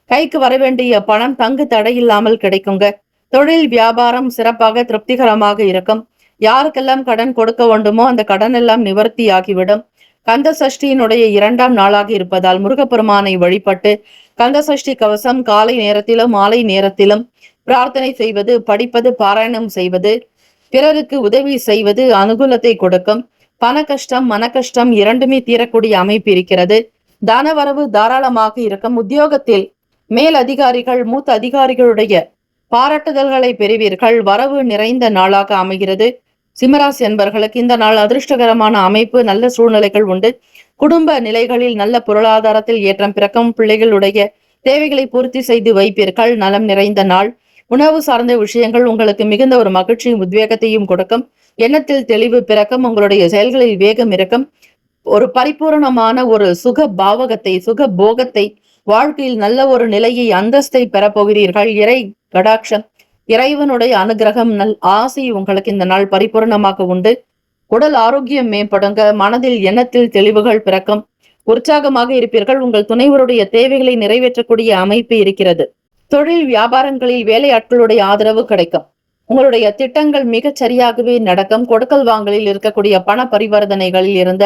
B: கைக்கு வரவேண்டிய பணம் தங்கு தடையில்லாமல் கிடைக்குங்க. தொழில் வியாபாரம் சிறப்பாக திருப்திகரமாக இருக்கும். யாருக்கெல்லாம் கடன் கொடுக்க வேண்டுமோ அந்த கடன் எல்லாம் நிவர்த்தியாகிவிடும். கந்த சஷ்டியினுடைய 2ஆம் நாளாக இருப்பதால் முருகப்பெருமானை வழிபட்டு கந்த சஷ்டி கவசம் காலை நேரத்திலும் மாலை நேரத்திலும் பிரார்த்தனை செய்வது, படிப்பது, பாராயணம் செய்வது, பிறருக்கு உதவி செய்வது அனுகூலத்தை கொடுக்கும். பண கஷ்டம் மன கஷ்டம் இரண்டுமே தீரக்கூடிய அமைப்பு இருக்கிறது. தானவரவு தாராளமாக இருக்கும். உத்தியோகத்தில் மேல் அதிகாரிகள் மூத்த அதிகாரிகளுடைய பாராட்டுதல்களை பெறுவீர்கள். வரவு நிறைந்த நாளாக அமைகிறது. சிம்மராசி என்பவர்களுக்கு இந்த நாள் அதிர்ஷ்டகரமான அமைப்பு. நல்ல சூழ்நிலைகள் உண்டு. குடும்ப நிலைகளில் நல்ல பொருளாதாரத்தில் ஏற்றம் பிறக்கும். பிள்ளைகளுடைய தேவைகளை பூர்த்தி செய்து வைப்பீர்கள். நலம் நிறைந்த நாள். உணவு சார்ந்த விஷயங்கள் உங்களுக்கு மிகுந்த ஒரு மகிழ்ச்சியும் உத்வேகத்தையும் கொடுக்கும். எண்ணத்தில் தெளிவு பிறக்கும். உங்களுடைய செயல்களில் வேகம் இருக்கும். ஒரு பரிபூரணமான ஒரு சுக பாவகத்தை சுக போகத்தை வாழ்க்கையில் நல்ல ஒரு நிலையை அந்தஸ்தை பெறப்போகிறீர்கள். இறை கடாட்சம் இறைவனுடைய அனுகிரகம் நல் ஆசை உங்களுக்கு இந்த நாள் பரிபூர்ணமாக உண்டு. உடல் ஆரோக்கியம் மேம்படுங்க. மனதில் எண்ணத்தில் தெளிவுகள் பிறக்கும். உற்சாகமாக இருப்பீர்கள். உங்கள் துணைவருடைய தேவைகளை நிறைவேற்றக்கூடிய அமைப்பு இருக்கிறது. தொழில் வியாபாரங்களில் வேலையாட்களுடைய ஆதரவு கிடைக்கும். உங்களுடைய திட்டங்கள் மிகச் சரியாகவே நடக்கும். கொடுக்கல் வாங்கலில் இருக்கக்கூடிய பண பரிவர்த்தனைகளில் இருந்த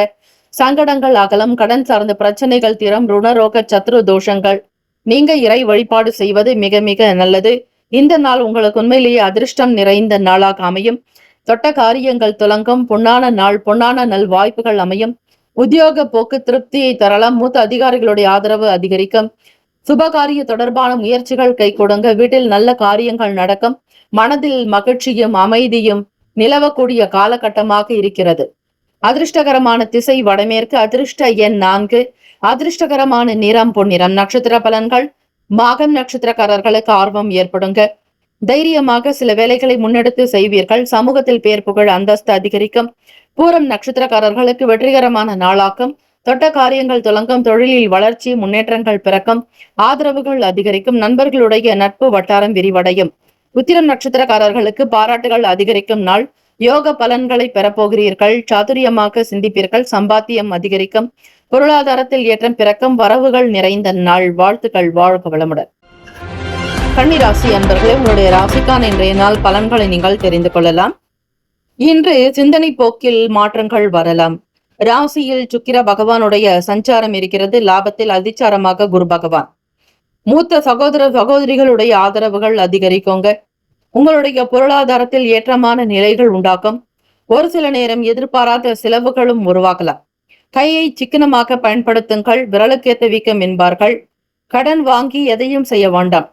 B: சங்கடங்கள் அகலம். கடன் சார்ந்த பிரச்சனைகள் தீரும். ருணரோக சத்ரு தோஷங்கள் நீங்க இறை வழிபாடு செய்வது மிக மிக நல்லது. இந்த நாள் உங்களுக்கு உண்மையிலேயே அதிர்ஷ்டம் நிறைந்த நாளாக அமையும். தொட்ட காரியங்கள் துலங்கும். பொன்னான நாள், பொன்னான நல் வாய்ப்புகள் அமையும். உத்தியோக போக்கு திருப்தியை தரலாம். மூத்த அதிகாரிகளுடைய ஆதரவு அதிகரிக்கும். சுபகாரிய தொடர்பான முயற்சிகள் கை கொடுங்க. வீட்டில் நல்ல காரியங்கள் நடக்கும். மனதில் மகிழ்ச்சியும் அமைதியும் நிலவக்கூடிய காலகட்டமாக இருக்கிறது. அதிர்ஷ்டகரமான திசை வடமேற்கு. அதிர்ஷ்ட எண் 4. அதிர்ஷ்டகரமான நிறம் பொன்னிறம். நட்சத்திர பலன்கள். மாகம் நட்சத்திரக்காரர்களுக்கு ஆர்வம் ஏற்படுங்க. தைரியமாக சில வேலைகளை முன்னெடுத்து செய்வீர்கள். சமூகத்தில் பேர் புகழ் அந்தஸ்து அதிகரிக்கும். பூரம் நட்சத்திரக்காரர்களுக்கு வெற்றிகரமான நாளாக்கும். தொட்ட காரியங்கள் துலங்கும். தொழிலில் வளர்ச்சி முன்னேற்றங்கள் பிறக்கும். ஆதரவுகள் அதிகரிக்கும். நண்பர்களுடைய நட்பு வட்டாரம் விரிவடையும். உத்திரம் நட்சத்திரக்காரர்களுக்கு பாராட்டுகள் அதிகரிக்கும் நாள். யோக பலன்களை பெறப்போகிறீர்கள். சாதுரியமாக சிந்திப்பீர்கள். சம்பாத்தியம் அதிகரிக்கும். பொருளாதாரத்தில் ஏற்றம் பிறக்கும். வரவுகள் நிறைந்த நாள். வாழ்த்துக்கள். வாழ்க வளமுடன். கன்னிராசி அன்பர்களே, உங்களுடைய ராசிக்கான இன்றைய நாள் பலன்களை நீங்கள் தெரிந்து கொள்ளலாம். இன்று சிந்தனை போக்கில் மாற்றங்கள் வரலாம். ராசியில் சுக்கிர பகவானுடைய சஞ்சாரம் இருக்கிறது. லாபத்தில் அதிச்சாரமாக குரு பகவான். மூத்த சகோதர சகோதரிகளுடைய ஆதரவுகள் அதிகரிக்குங்க. உங்களுடைய பொருளாதாரத்தில் ஏற்றமான நிலைகள் உண்டாக்கும். ஒரு சில நேரம் எதிர்பாராத செலவுகளும் உருவாகலாம். கையை சிக்கனமாக பயன்படுத்துங்கள். விரலுக்கேத்த வீக்கம் என்பார்கள். கடன் வாங்கி எதையும் செய்ய வேண்டாம்.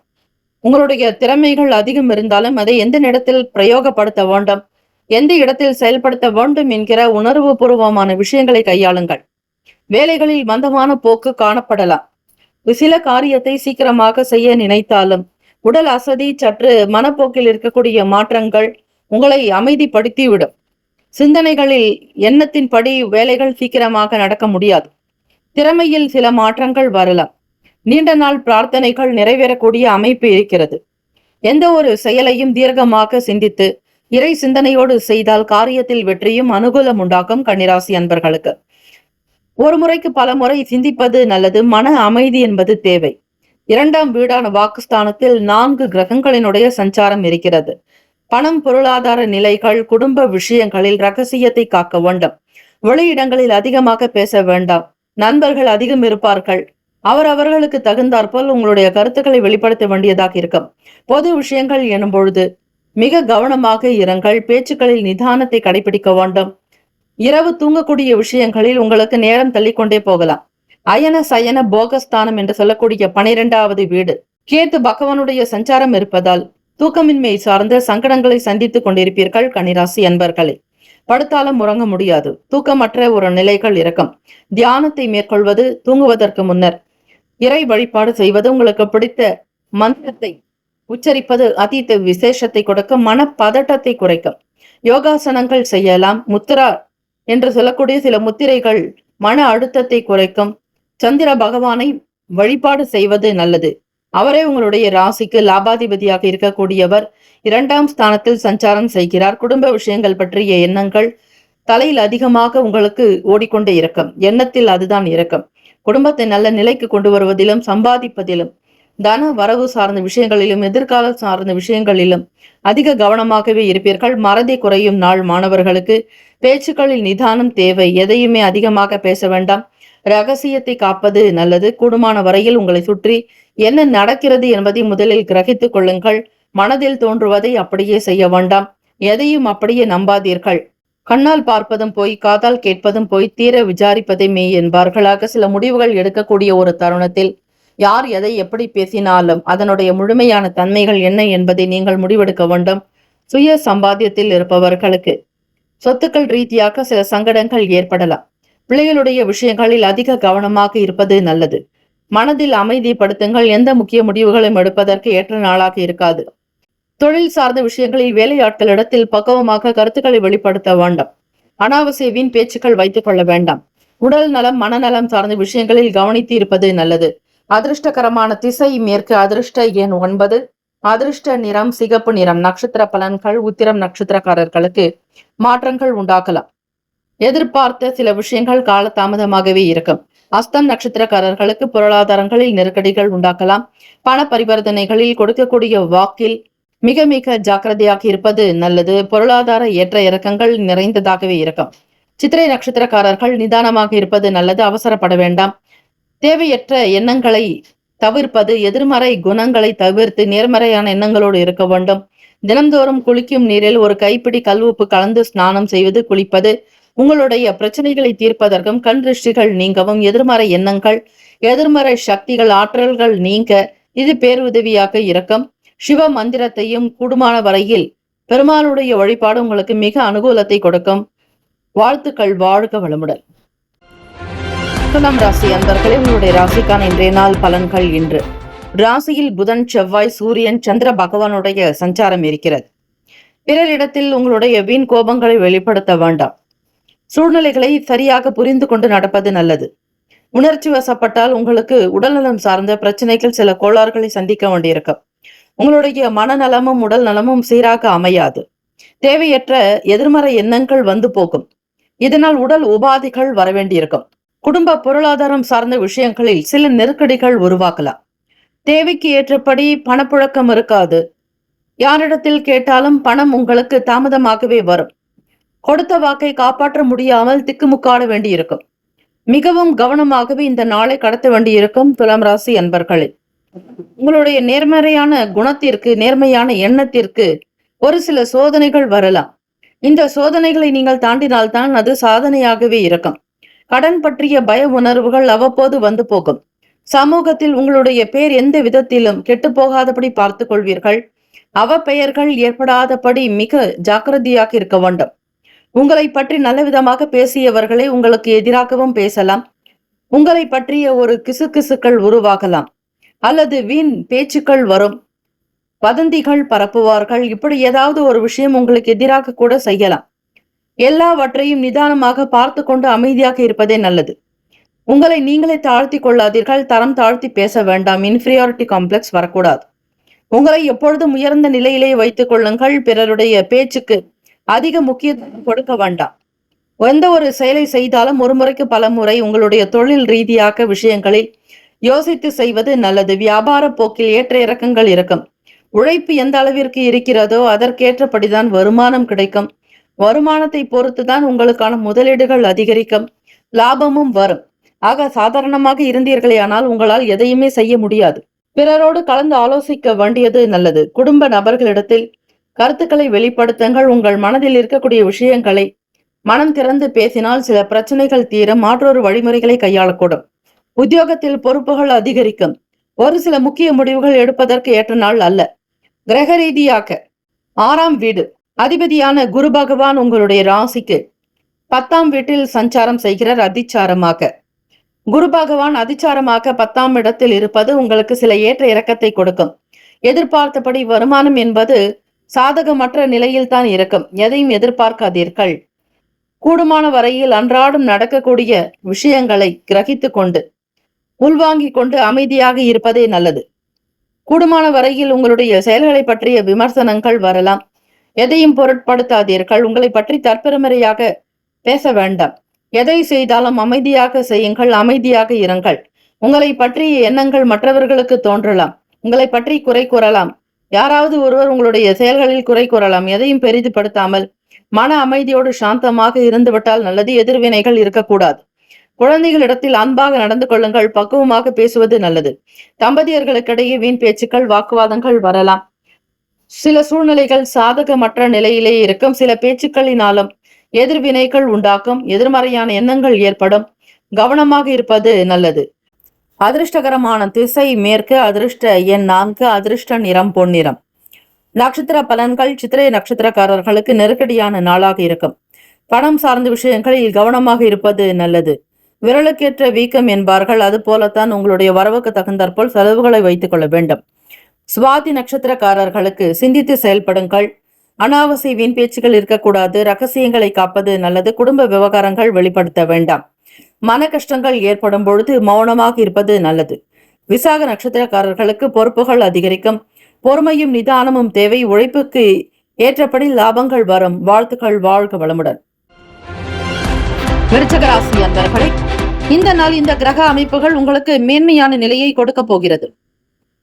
B: உங்களுடைய திறமைகள் அதிகம் இருந்தாலும் அதை எந்த இடத்தில் பிரயோகப்படுத்த வேண்டும், எந்த இடத்தில் செயல்படுத்த வேண்டும் என்கிற உணர்வு பூர்வமான விஷயங்களை கையாளுங்கள். வேலைகளில் மந்தமான போக்கு காணப்படலாம். சில காரியத்தை சீக்கிரமாக செய்ய நினைத்தாலும் உடல் அசதி, சற்று மனப்போக்கில் இருக்கக்கூடிய மாற்றங்கள் உங்களை அமைதிப்படுத்திவிடும். சிந்தனைகளில் எண்ணத்தின்படி வேலைகள் சீக்கிரமாக நடக்க முடியாது. திறமையில் சில மாற்றங்கள் வரலாம். நீண்ட நாள் பிரார்த்தனைகள் நிறைவேறக்கூடிய அமைப்பு இருக்கிறது. எந்த ஒரு செயலையும் தீர்க்கமாக சிந்தித்து இறை சிந்தனையோடு செய்தால் காரியத்தில் வெற்றியும் அனுகூலம் உண்டாகும். கன்னிராசி அன்பர்களுக்கு ஒரு முறைக்கு பல முறை சிந்திப்பது நல்லது. மன அமைதி என்பது தேவை. 2ஆம் வீடான வாக்குஸ்தானத்தில் 4 கிரகங்களினுடைய சஞ்சாரம் இருக்கிறது. பணம், பொருளாதார நிலைகள், குடும்ப விஷயங்களில் ரகசியத்தை காக்க வேண்டும். வெளியிடங்களில் அதிகமாக பேச வேண்டாம். நண்பர்கள் அதிகம் இருப்பார்கள். அவர்களுக்கு தகுந்தாற்போல் உங்களுடைய கருத்துக்களை வெளிப்படுத்த வேண்டியதாக இருக்கும். பொது விஷயங்கள் எனும் பொழுது மிக கவனமாக இருங்கள். பேச்சுக்களில் நிதானத்தை கடைபிடிக்க வேண்டும். இரவு தூங்கக்கூடிய விஷயங்களில் உங்களுக்கு நேரம் தள்ளிக்கொண்டே போகலாம். அயன சயன போகஸ்தானம் என்று சொல்லக்கூடிய 12வது வீடு கேத்து பகவானுடைய சஞ்சாரம் இருப்பதால் தூக்கமின்மை சார்ந்த சங்கடங்களை சந்தித்துக் கொண்டிருப்பீர்கள். கன்னிராசி அன்பர்களே, படுத்தாலும் உறங்க முடியாது. தூக்கமற்ற ஒரு நிலைகள் இருக்கும். தியானத்தை மேற்கொள்வது, தூங்குவதற்கு முன்னர் இறை வழிபாடு செய்வது, உங்களுக்கு பிடித்த மந்திரத்தை உச்சரிப்பது அதீத விசேஷத்தை கொடுக்கும். மனப்பதட்டத்தை குறைக்கும். யோகாசனங்கள் செய்யலாம். முத்திரா என்று சொல்லக்கூடிய சில முத்திரைகள் மன அழுத்தத்தை குறைக்கும். சந்திர பகவானை வழிபாடு செய்வது நல்லது. அவரே உங்களுடைய ராசிக்கு லாபாதிபதியாக இருக்கக்கூடியவர். 2ஆம் ஸ்தானத்தில் சஞ்சாரம் செய்கிறார். குடும்ப விஷயங்கள் பற்றிய எண்ணங்கள் தலையில் அதிகமாக உங்களுக்கு ஓடிக்கொண்டே இருக்கும். எண்ணத்தில் அதுதான் இருக்கும். குடும்பத்தை நல்ல நிலைக்கு கொண்டு வருவதிலும், சம்பாதிப்பதிலும், தன வரவு சார்ந்த விஷயங்களிலும், எதிர்கால சார்ந்த விஷயங்களிலும் அதிக கவனமாகவே இருப்பீர்கள். மறதி குறையும் நாள். மாணவர்களுக்கு பேச்சுக்களில் நிதானம் தேவை. எதையுமே அதிகமாக பேச வேண்டாம். ரகசியத்தை காப்பது நல்லது. கூடுமான வரையில் உங்களை சுற்றி என்ன நடக்கிறது என்பதை முதலில் கிரகித்துக் கொள்ளுங்கள். மனதில் தோன்றுவதை அப்படியே செய்ய வேண்டாம். எதையும் அப்படியே நம்பாதீர்கள். கண்ணால் பார்ப்பதும் போய், காதால் கேட்பதும் போய், தீர விசாரிப்பதை மெய் என்பார்களாக சில முடிவுகள் எடுக்கக்கூடிய ஒரு தருணத்தில் யார் எதை எப்படி பேசினாலும் அதனுடைய முழுமையான தன்மைகள் என்ன என்பதை நீங்கள் முடிவெடுக்க வேண்டும். சுய சம்பாத்தியத்தில் இருப்பவர்களுக்கு சொத்துக்கள் ரீதியாக சில சங்கடங்கள் ஏற்படலாம். பிள்ளைகளுடைய விஷயங்களில் அதிக கவனமாக இருப்பது நல்லது. மனதில் அமைதிப்படுத்துங்கள். எந்த முக்கிய முடிவுகளையும் எடுப்பதற்கு ஏற்ற நாளாக இருக்காது. தொழில் சார்ந்த விஷயங்களில் வேலையாட்களிடத்தில் பக்குவமாக கருத்துக்களை வெளிப்படுத்த வேண்டாம். அனாவசிய வீண் பேச்சுக்கள் வைத்துக் கொள்ள வேண்டாம். உடல் நலம், மனநலம் சார்ந்த விஷயங்களில் கவனித்து இருப்பது நல்லது. அதிர்ஷ்டகரமான திசை மேற்கு. அதிர்ஷ்ட எண் 9. அதிர்ஷ்ட நிறம் சிகப்பு நிறம். நட்சத்திர பலன்கள். உத்திரம் நட்சத்திரக்காரர்களுக்கு மாற்றங்கள் உண்டாக்கலாம். எதிர்பார்த்த சில விஷயங்கள் கால தாமதமாகவே இருக்கும். அஸ்தம் நட்சத்திரக்காரர்களுக்கு பொருளாதாரங்களில் நெருக்கடிகள் உண்டாக்கலாம். பண பரிவர்த்தனைகளில் கொடுக்கக்கூடிய வாக்கில் மிக மிக ஜாக்கிரதையாக இருப்பது நல்லது. பொருளாதார ஏற்ற இறக்கங்கள் நிறைந்ததாகவே இருக்கும். சித்திரை நட்சத்திரக்காரர்கள் நிதானமாக இருப்பது நல்லது. அவசரப்பட வேண்டாம். தேவையற்ற எண்ணங்களை தவிர்ப்பது, எதிர்மறை குணங்களை தவிர்த்து நேர்மறையான எண்ணங்களோடு இருக்க வேண்டும். தினந்தோறும் குளிக்கும் நீரில் ஒரு கைப்பிடி கல்உப்பு கலந்து ஸ்நானம் செய்வது, குளிப்பது உங்களுடைய பிரச்சனைகளை தீர்ப்பதற்கும் கண் திருஷ்டிகள் நீங்கவும், எதிர்மறை எண்ணங்கள், எதிர்மறை சக்திகள், ஆற்றல்கள் நீங்க இது பேருதவியாக இருக்கும். சிவ மந்திரத்தையும் கூடுமான வரையில் பெருமாளுடைய வழிபாடு உங்களுக்கு மிக அனுகூலத்தை கொடுக்கும். வாழ்த்துக்கள். வாழ்க வளமுடன். துலாம் ராசி அன்பர்களே, உங்களுடைய ராசிக்கான இன்றைய நாள் பலன்கள். இன்று ராசியில் புதன், செவ்வாய், சூரியன், சந்திர பகவானுடைய சஞ்சாரம் இருக்கிறது. பிறரிடத்தில் உங்களுடைய வீண் கோபங்களை வெளிப்படுத்த வேண்டாம். சூழ்நிலைகளை சரியாக புரிந்து கொண்டு நடப்பது நல்லது. உணர்ச்சி வசப்பட்டால் உங்களுக்கு உடல்நலம் சார்ந்த பிரச்சனைகள், சில கோளாறுகளை சந்திக்க வேண்டியிருக்கும். உங்களுடைய மனநலமும் உடல் நலமும் சீராக அமையாது. தேவையற்ற எதிர்மறை எண்ணங்கள் வந்து போகும். இதனால் உடல் உபாதைகள் வரவேண்டியிருக்கும். குடும்ப பொருளாதாரம் சார்ந்த விஷயங்களில் சில நெருக்கடிகள் உருவாக்கலாம். தேவைக்கு ஏற்றபடி பணப்புழக்கம் இருக்காது. யாரிடத்தில் கேட்டாலும் பணம் உங்களுக்கு தாமதமாகவே வரும். கொடுத்த வாக்கை காப்பாற்ற முடியாமல் திக்குமுக்காட வேண்டியிருக்கும். மிகவும் கவனமாகவே இந்த நாளை கடத்த வேண்டியிருக்கும். துலாம் ராசி அன்பர்களே, உங்களுடைய நேர்மறையான குணத்திற்கு, நேர்மையான எண்ணத்திற்கு ஒரு சில சோதனைகள் வரலாம். இந்த சோதனைகளை நீங்கள் தாண்டினால்தான் அது சாதனையாகவே இருக்கும். கடன் பற்றிய பய உணர்வுகள் அவ்வப்போது வந்து போகும். சமூகத்தில் உங்களுடைய பேர் எந்த விதத்திலும் கெட்டு போகாதபடி பார்த்துக் கொள்வீர்கள். அவப்பெயர்கள் ஏற்படாதபடி மிக ஜாக்கிரதையாக இருக்க வேண்டும். உங்களை பற்றி நல்ல விதமாக பேசியவர்களை உங்களுக்கு எதிராகவும் பேசலாம். உங்களை பற்றிய ஒரு கிசுகிசுக்கள் உருவாகலாம். அல்லது வீண் பேச்சுக்கள் வரும். வதந்திகள் பரப்புவார்கள். இப்படி ஏதாவது ஒரு விஷயம் உங்களுக்கு எதிராக கூட செய்யலாம். எல்லாவற்றையும் நிதானமாக பார்த்து கொண்டு அமைதியாக இருப்பதே நல்லது. உங்களை நீங்களே தாழ்த்தி கொள்ளாதீர்கள். தரம் தாழ்த்தி பேச வேண்டாம். இன்ஃபீரியாரிட்டி காம்ப்ளெக்ஸ் வரக்கூடாது. உங்களை எப்பொழுதும் உயர்ந்த நிலையிலே வைத்துக் கொள்ளுங்கள். பிறருடைய பேச்சுக்கு அதிக முக்கியத்துவம் கொடுக்க வேண்டாம். எந்த ஒரு செயலை செய்தாலும் ஒரு முறைக்கு பல முறை உங்களுடைய தொழில் ரீதியாக விஷயங்களில் யோசித்து செய்வது நல்லது. வியாபார போக்கில் ஏற்ற இறக்கங்கள் இருக்கும். உழைப்பு எந்த அளவிற்கு இருக்கிறதோ அதற்கேற்றபடிதான் வருமானம் கிடைக்கும். வருமானத்தை பொறுத்துதான் உங்களுக்கான முதலீடுகள் அதிகரிக்கும். லாபமும் வரும். ஆக சாதாரணமாக இருந்தீர்களே ஆனால் உங்களால் எதையுமே செய்ய முடியாது. பிறரோடு கலந்து ஆலோசிக்க வேண்டியது நல்லது. குடும்ப நபர்களிடத்தில் கருத்துக்களை வெளிப்படுத்துங்கள். உங்கள் மனதில் இருக்கக்கூடிய விஷயங்களை மனம் திறந்து பேசினால் சில பிரச்சனைகள் தீரும். மாற்றொரு வழிமுறைகளை கையாளக்கூடும். உத்தியோகத்தில் பொறுப்புகள் அதிகரிக்கும். ஒரு சில முக்கிய முடிவுகள் எடுப்பதற்கு ஏற்ற நாள் அல்ல. கிரக ரீதியாக 6ஆம் வீடு அதிபதியான குரு பகவான் உங்களுடைய ராசிக்கு 10ஆம் வீட்டில் சஞ்சாரம் செய்கிறார். அதிச்சாரமாக குரு பகவான் அதிச்சாரமாக 10ஆம் இடத்தில் இருப்பது உங்களுக்கு சில ஏற்ற இறக்கத்தை கொடுக்கும். எதிர்பார்த்தபடி வருமானம் என்பது சாதகமற்ற நிலையில் தான் இருக்கும். எதையும் எதிர்பார்க்காதீர்கள். கூடுமான வரையில் அன்றாடம் நடக்கக்கூடிய விஷயங்களை கிரகித்து கொண்டு உள்வாங்கிக் கொண்டு அமைதியாக இருப்பதே நல்லது. கூடுமான வரையில் உங்களுடைய செயல்களை பற்றிய விமர்சனங்கள் வரலாம். எதையும் பொருட்படுத்தாதீர்கள். உங்களை பற்றி தற்பெருமையாக பேச வேண்டாம். எதை செய்தாலும் அமைதியாக செய்யுங்கள். அமைதியாக இருங்கள். உங்களை பற்றிய எண்ணங்கள் மற்றவர்களுக்கு தோன்றலாம். உங்களை பற்றி குறை கூறலாம். யாராவது ஒருவர் உங்களுடைய செயல்களில் குறை கூறலாம். எதையும் பெரிதுபடுத்தாமல் மன அமைதியோடு சாந்தமாக இருந்துவிட்டால் நல்லது. எதிர்வினைகள் இருக்கக்கூடாது. குழந்தைகளிடத்தில் அன்பாக நடந்து கொள்ளுங்கள். பக்குவமாக பேசுவது நல்லது. தம்பதியர்களுக்கிடையே வீண் பேச்சுக்கள், வாக்குவாதங்கள் வரலாம். சில சூழ்நிலைகள் சாதகமற்ற நிலையிலே இருக்கும். சில பேச்சுக்களினாலும் எதிர்வினைகள் உண்டாக்கும். எதிர்மறையான எண்ணங்கள் ஏற்படும். கவனமாக இருப்பது நல்லது. அதிர்ஷ்டகரமான திசை மேற்கு. அதிர்ஷ்ட எண் 4. அதிர்ஷ்ட நிறம் பொன்னிறம். நட்சத்திர பலன்கள். சித்திரை நட்சத்திரக்காரர்களுக்கு நெருக்கடியான நாளாக இருக்கும். பணம் சார்ந்த விஷயங்களில் கவனமாக இருப்பது நல்லது. விரலுக்கேற்ற வீக்கம் என்பார்கள். அது போலத்தான் உங்களுடைய வரவுக்கு தகுந்தாற்போல் செலவுகளை வைத்துக் கொள்ள வேண்டும். சுவாதி நட்சத்திரக்காரர்களுக்கு சிந்தித்து செயல்படுங்கள். அனாவசிய வீண் பேச்சுகள் இருக்கக்கூடாது. ரகசியங்களை காப்பது நல்லது. குடும்ப விவகாரங்கள் வெளிப்படுத்த வேண்டாம். மன கஷ்டங்கள் ஏற்படும் பொழுது மௌனமாக இருப்பது நல்லது. விசாக நட்சத்திரக்காரர்களுக்கு பொறுப்புகள் அதிகரிக்கும். பொறுமையும் நிதானமும் தேவை. உழைப்புக்கு ஏற்றபடி லாபங்கள் வரும். வாழ்த்துக்கள். வாழ்க வளமுடன். விருச்சிக ராசி அன்பர்களே, இந்த நாள் இந்த கிரக அமைப்புகள் உங்களுக்கு மேன்மையான நிலையை கொடுக்க போகிறது.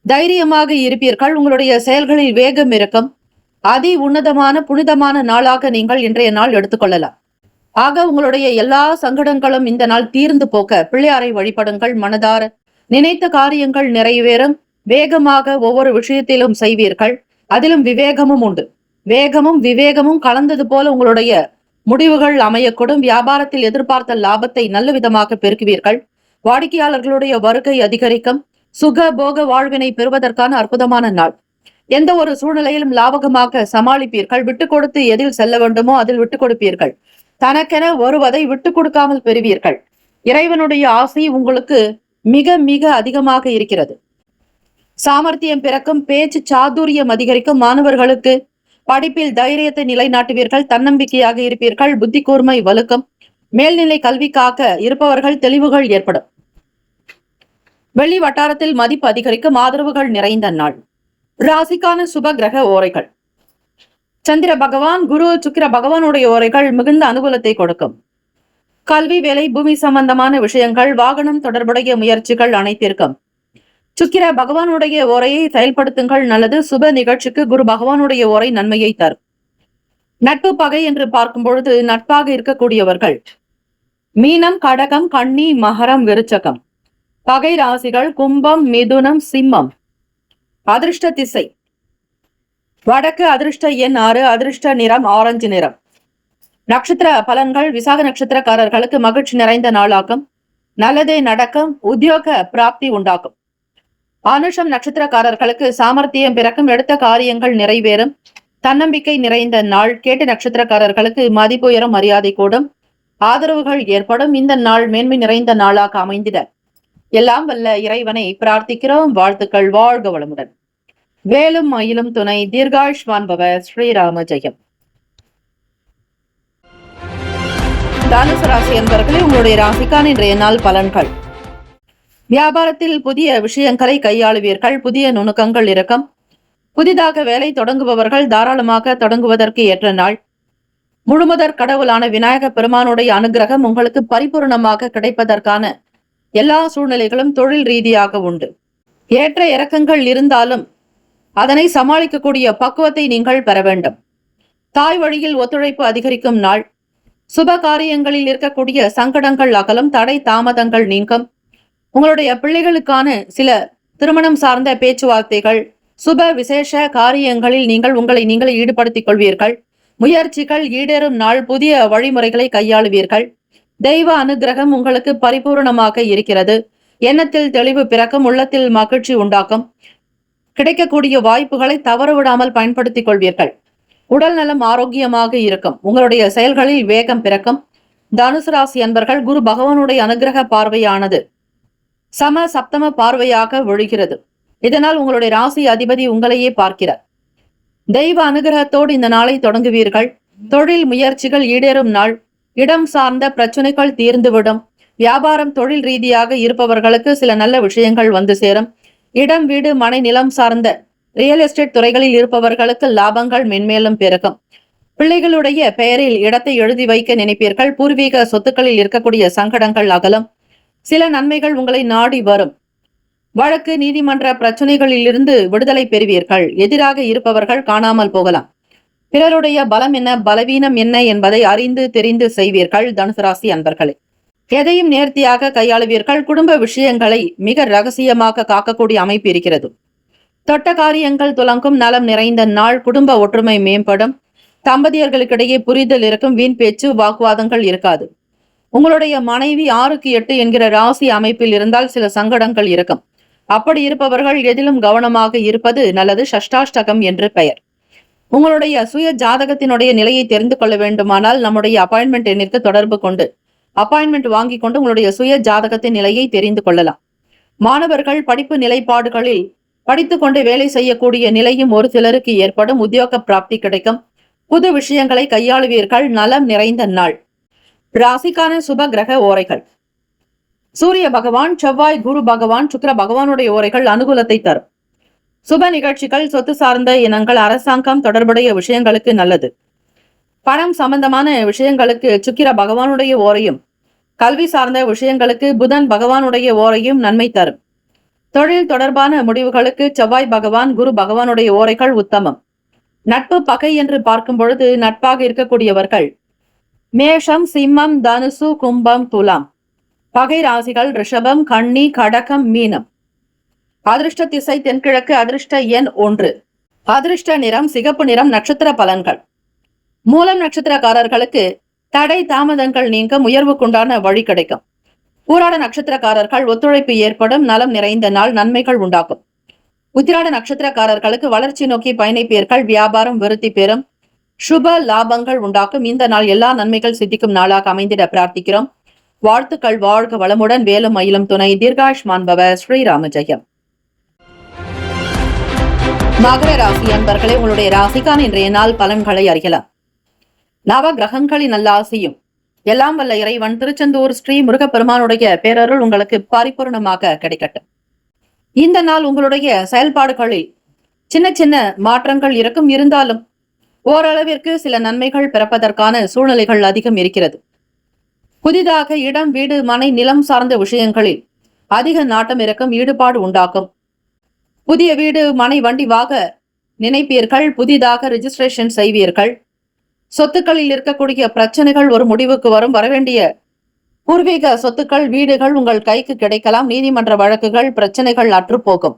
B: தைரியமாக இருப்பீர்கள். உங்களுடைய செயல்களில் வேகம் இருக்கும். அதி உன்னதமான புனிதமான நாளாக நீங்கள் இன்றைய நாள் எடுத்துக்கொள்ளலாம். ஆக உங்களுடைய எல்லா சங்கடங்களும் இந்த நாள் தீர்ந்து போக்க பிள்ளையாரை வழிபடுங்கள். மனதார நினைத்த காரியங்கள் நிறைவேறும். வேகமாக ஒவ்வொரு விஷயத்திலும் செய்வீர்கள். அதிலும் விவேகமும் உண்டு. வேகமும் விவேகமும் கலந்தது போல உங்களுடைய முடிவுகள் அமையக்கூடும். வியாபாரத்தில் எதிர்பார்த்த லாபத்தை நல்ல விதமாக பெருக்குவீர்கள். வாடிக்கையாளர்களுடைய வருகை அதிகரிக்கும். சுக போக வாழ்வினை பெறுவதற்கான அற்புதமான நாள். எந்த ஒரு சூழ்நிலையிலும் லாபகமாக சமாளிப்பீர்கள். விட்டுக் கொடுத்து எதில் செல்ல வேண்டுமோ அதில் விட்டுக் கொடுப்பீர்கள். தனக்கென வருவதை விட்டுக் கொடுக்காமல் பெறுவீர்கள். இறைவனுடைய ஆசை உங்களுக்கு மிக மிக அதிகமாக இருக்கிறது. சாமர்த்தியம் பிறக்கும். பேச்சு சாதுரியம் அதிகரிக்கும். மாணவர்களுக்கு படிப்பில் தைரியத்தை நிலைநாட்டுவீர்கள். தன்னம்பிக்கையாக இருப்பீர்கள். புத்தி கூர்மை வலுக்கும். மேல்நிலை கல்விக்காக இருப்பவர்கள் தெளிவுகள் ஏற்படும். வெளி வட்டாரத்தில் மதிப்பு அதிகரிக்கும். ஆதரவுகள் நிறைந்த நாள். ராசிக்கான சுப கிரக ஓரைகள். சந்திர பகவான், குரு, சுக்கிர பகவானுடைய ஓரைகள் மிகுந்த அனுகூலத்தை கொடுக்கும். கல்வி, வேலை, பூமி சம்பந்தமான விஷயங்கள், வாகனம் தொடர்புடைய முயற்சிகள் அனைத்திற்கும் சுக்கிர பகவானுடைய ஓரையை செயல்படுத்துங்கள். நல்லது. சுப நிகழ்ச்சிக்கு குரு பகவானுடைய ஓரை நன்மையை தரும். நட்பு பகை என்று பார்க்கும் பொழுது நட்பாக இருக்கக்கூடியவர்கள் மீனம், கடகம், கன்னி, மகரம், விருச்சகம். பகை ராசிகள் கும்பம், மிதுனம், சிம்மம். அதிர்ஷ்ட திசை வடக்கு. அதிர்ஷ்ட எண் 6. அதிர்ஷ்ட நிறம் ஆரஞ்சு நிறம். நட்சத்திர பலன்கள். விசாக நட்சத்திரக்காரர்களுக்கு மகிழ்ச்சி நிறைந்த நாளாகும். நல்லதே நடக்கும். உத்தியோக பிராப்தி உண்டாகும். அனுஷம் நட்சத்திரக்காரர்களுக்கு சாமர்த்தியம் பிறக்கும். எடுத்த காரியங்கள் நிறைவேறும். தன்னம்பிக்கை நிறைந்த நாள். கேட்டு நட்சத்திரக்காரர்களுக்கு மதிப்பு உயரும். மரியாதை கூடும். ஆதரவுகள் ஏற்படும். இந்த நாள் மேன்மை நிறைந்த நாளாக அமைந்திட எல்லாம் வல்ல இறைவனை பிரார்த்திக்கிறோம். வாழ்த்துக்கள். வாழ்க வளமுடன். வேலும் மயிலும் துணை. தீர்காயுஷ்மான் பவ. ஸ்ரீராம ஜெயம். தனுசு ராசி என்பவர்களே, உங்களுடைய ராசிக்கான இன்றைய நாள் பலன்கள். வியாபாரத்தில் புதிய விஷயங்களை கையாளுவீர்கள். புதிய நுணுக்கங்கள் இருக்கும். புதிதாக வேலை தொடங்குபவர்கள் தாராளமாக தொடங்குவதற்கு ஏற்ற நாள். முழுமுதற் கடவுளான விநாயக பெருமானுடைய அனுகிரகம் உங்களுக்கு பரிபூர்ணமாக கிடைப்பதற்கான எல்லா சூழ்நிலைகளும் தொழில் ரீதியாக உண்டு. ஏற்ற இறக்கங்கள் இருந்தாலும் அதனை சமாளிக்கக்கூடிய பக்குவத்தை நீங்கள் பெற வேண்டும். தாய் வழியில் ஒத்துழைப்பு அதிகரிக்கும் நாள். சுப காரியங்களில் இருக்கக்கூடிய சங்கடங்கள் அகலும். தடை தாமதங்கள் நீங்கும். உங்களுடைய பிள்ளைகளுக்கான சில திருமணம் சார்ந்த பேச்சுவார்த்தைகள், சுப விசேஷ காரியங்களில் நீங்கள் உங்களை நீங்களே ஈடுபடுத்திக் கொள்வீர்கள். முயற்சிகள் ஈடேறும் நாள். புதிய வழிமுறைகளை கையாளுவீர்கள். தெய்வ அனுகிரகம் உங்களுக்கு பரிபூர்ணமாக இருக்கிறது. எண்ணத்தில் தெளிவு பிறக்கும். உள்ளத்தில் மகிழ்ச்சி உண்டாக்கும். கிடைக்கக்கூடிய வாய்ப்புகளை தவறவிடாமல் பயன்படுத்திக் கொள்வீர்கள். உடல் நலம் ஆரோக்கியமாக இருக்கும். உங்களுடைய செயல்களில் வேகம் பிறக்கும். தனுசு ராசி அன்பர்கள், குரு பகவானுடைய அனுகிரக பார்வையானது சம சப்தம பார்வையாக விழுகிறது. இதனால் உங்களுடைய ராசி அதிபதி உங்களையே பார்க்கிறார். தெய்வ அனுகிரகத்தோடு இந்த நாளை தொடங்குவீர்கள். தொழில் முயற்சிகள் ஈடேறும் நாள். இடம் சார்ந்த பிரச்சனைகள் தீர்ந்துவிடும். வியாபாரம் தொழில் ரீதியாக இருப்பவர்களுக்கு சில நல்ல விஷயங்கள் வந்து சேரும். இடம், வீடு, மனை, நிலம் சார்ந்த ரியல் எஸ்டேட் துறைகளில் இருப்பவர்களுக்கு லாபங்கள் மென்மேலும் பெருகும். பிள்ளைகளுடைய பெயரில் இடத்தை எழுதி வைக்க நினைப்பீர்கள். பூர்வீக சொத்துக்களில் இருக்கக்கூடிய சங்கடங்கள் அகலும். சில நன்மைகள் உங்களை நாடி வரும். வழக்கு, நீதிமன்ற பிரச்சனைகளில் இருந்து விடுதலை பெறுவீர்கள். எதிராக இருப்பவர்கள் காணாமல் போகலாம். பிறருடைய பலம் என்ன, பலவீனம் என்ன என்பதை அறிந்து தெரிந்து செய்வீர்கள். தனுசு ராசி அன்பர்களே, எதையும் நேர்த்தியாக கையாளுவீர்கள். குடும்ப விஷயங்களை மிக ரகசியமாக காக்கக்கூடிய அமைப்பு இருக்கிறது. தொட்ட காரியங்கள் துலங்கும். நலம் நிறைந்த நாள். குடும்ப ஒற்றுமை மேம்படும். தம்பதியர்களுக்கிடையே புரிதல் இருக்கும். வீண் பேச்சு, வாக்குவாதங்கள் இருக்காது. உங்களுடைய மனைவி 6க்கு 8 என்கிற ராசி அமைப்பில் இருந்தால் சில சங்கடங்கள் இருக்கும். அப்படி இருப்பவர்கள் எதிலும் கவனமாக இருப்பது நல்லது. சஷ்டாஷ்டகம் என்று பெயர். உங்களுடைய சுய ஜாதகத்தினுடைய நிலையை தெரிந்து கொள்ள வேண்டுமானால் நம்முடைய அப்பாயின்மெண்ட் எண்ணிற்கு தொடர்பு கொண்டு அப்பாயின்மெண்ட் வாங்கி கொண்டு உங்களுடைய சுய ஜாதகத்தின் நிலையை தெரிந்து கொள்ளலாம். மாணவர்கள் படிப்பு நிலைப்பாடுகளில் படித்துக்கொண்டு வேலை செய்யக்கூடிய நிலையும் ஒரு சிலருக்கு ஏற்படும். உத்தியோக பிராப்தி கிடைக்கும். புது விஷயங்களை கையாளுவீர்கள். நலம் நிறைந்த நாள். ராசிக்கான சுப கிரக ஓரைகள். சூரிய பகவான், செவ்வாய், குரு பகவான், சுக்கிர பகவானுடைய ஓரைகள் அனுகூலத்தை தரும். சுப நிகழ்ச்சிகள், சொத்து சார்ந்த இனங்கள், அரசாங்கம் தொடர்புடைய விஷயங்களுக்கு நல்லது. பணம் சம்பந்தமான விஷயங்களுக்கு சுக்கிர பகவானுடைய ஓரையும், கல்வி சார்ந்த விஷயங்களுக்கு புதன் பகவானுடைய ஓரையும் நன்மை தரும். தொழில் தொடர்பான முடிவுகளுக்கு செவ்வாய் பகவான், குரு பகவானுடைய ஓரைகள் உத்தமம். நட்பு பகை என்று பார்க்கும் பொழுது நட்பாக இருக்கக்கூடியவர்கள் மேஷம், சிம்மம், தனுசு, கும்பம், துலாம். பகை ராசிகள் ரிஷபம், கன்னி, கடகம், மீனம். அதிர்ஷ்ட திசை தென்கிழக்கு. அதிர்ஷ்ட எண் 1. அதிர்ஷ்ட நிறம் சிகப்பு நிறம். நட்சத்திர பலன்கள். மூலம் நட்சத்திரக்காரர்களுக்கு தடை தாமதங்கள் நீங்க உயர்வுக்குண்டான வழி கிடைக்கும். பூராட நட்சத்திரக்காரர்கள் ஒத்துழைப்பு ஏற்படும். நலம் நிறைந்த நாள். நன்மைகள் உண்டாகும். உத்திராட நட்சத்திரக்காரர்களுக்கு வளர்ச்சி நோக்கி பயணிப்பீர்கள். வியாபாரம் விருத்தி பெறும். சுப லாபங்கள் உண்டாக்கும். இந்த நாள் எல்லா நன்மைகள் சித்திக்கும் நாளாக அமைந்திட பிரார்த்திக்கிறோம். வாழ்த்துக்கள். வாழ்க வளமுடன். வேலும் மயிலும் துணை. தீர்காயுஷ்மான் பவ. ஸ்ரீராம ஜெயம். மகர ராசி அன்பர்களே, உங்களுடைய ராசிக்கான இன்றைய நாள் பலன்களை அறியலாம். நவ கிரகங்களின் நல்ல ஆசையும் எல்லாம் வல்ல இறைவன் திருச்செந்தூர் ஸ்ரீ முருகப்பெருமானுடைய பேரருள் உங்களுக்கு பரிபூர்ணமாக கிடைக்கட்டும். இந்த நாள் உங்களுடைய செயல்பாடுகளில் சின்ன சின்ன மாற்றங்கள் இருக்கும். இருந்தாலும் ஓரளவிற்கு சில நன்மைகள் பிறப்பதற்கான சூழ்நிலைகள் அதிகம் இருக்கிறது. புதிதாக இடம், வீடு, மனை, நிலம் சார்ந்த விஷயங்களில் அதிக நாட்டம் இருக்கும். ஈடுபாடு உண்டாக்கும். புதிய வீடு, மனை, வண்டி வாங்க நினைப்பீர்கள். புதிதாக ரிஜிஸ்ட்ரேஷன் செய்வீர்கள். சொத்துக்களில் இருக்கக்கூடிய பிரச்சனைகள் ஒரு முடிவுக்கு வரும். வரவேண்டிய பூர்வீக சொத்துக்கள், வீடுகள் உங்கள் கைக்கு கிடைக்கலாம். நீதிமன்ற வழக்குகள், பிரச்சனைகள் அற்றுப்போகும்.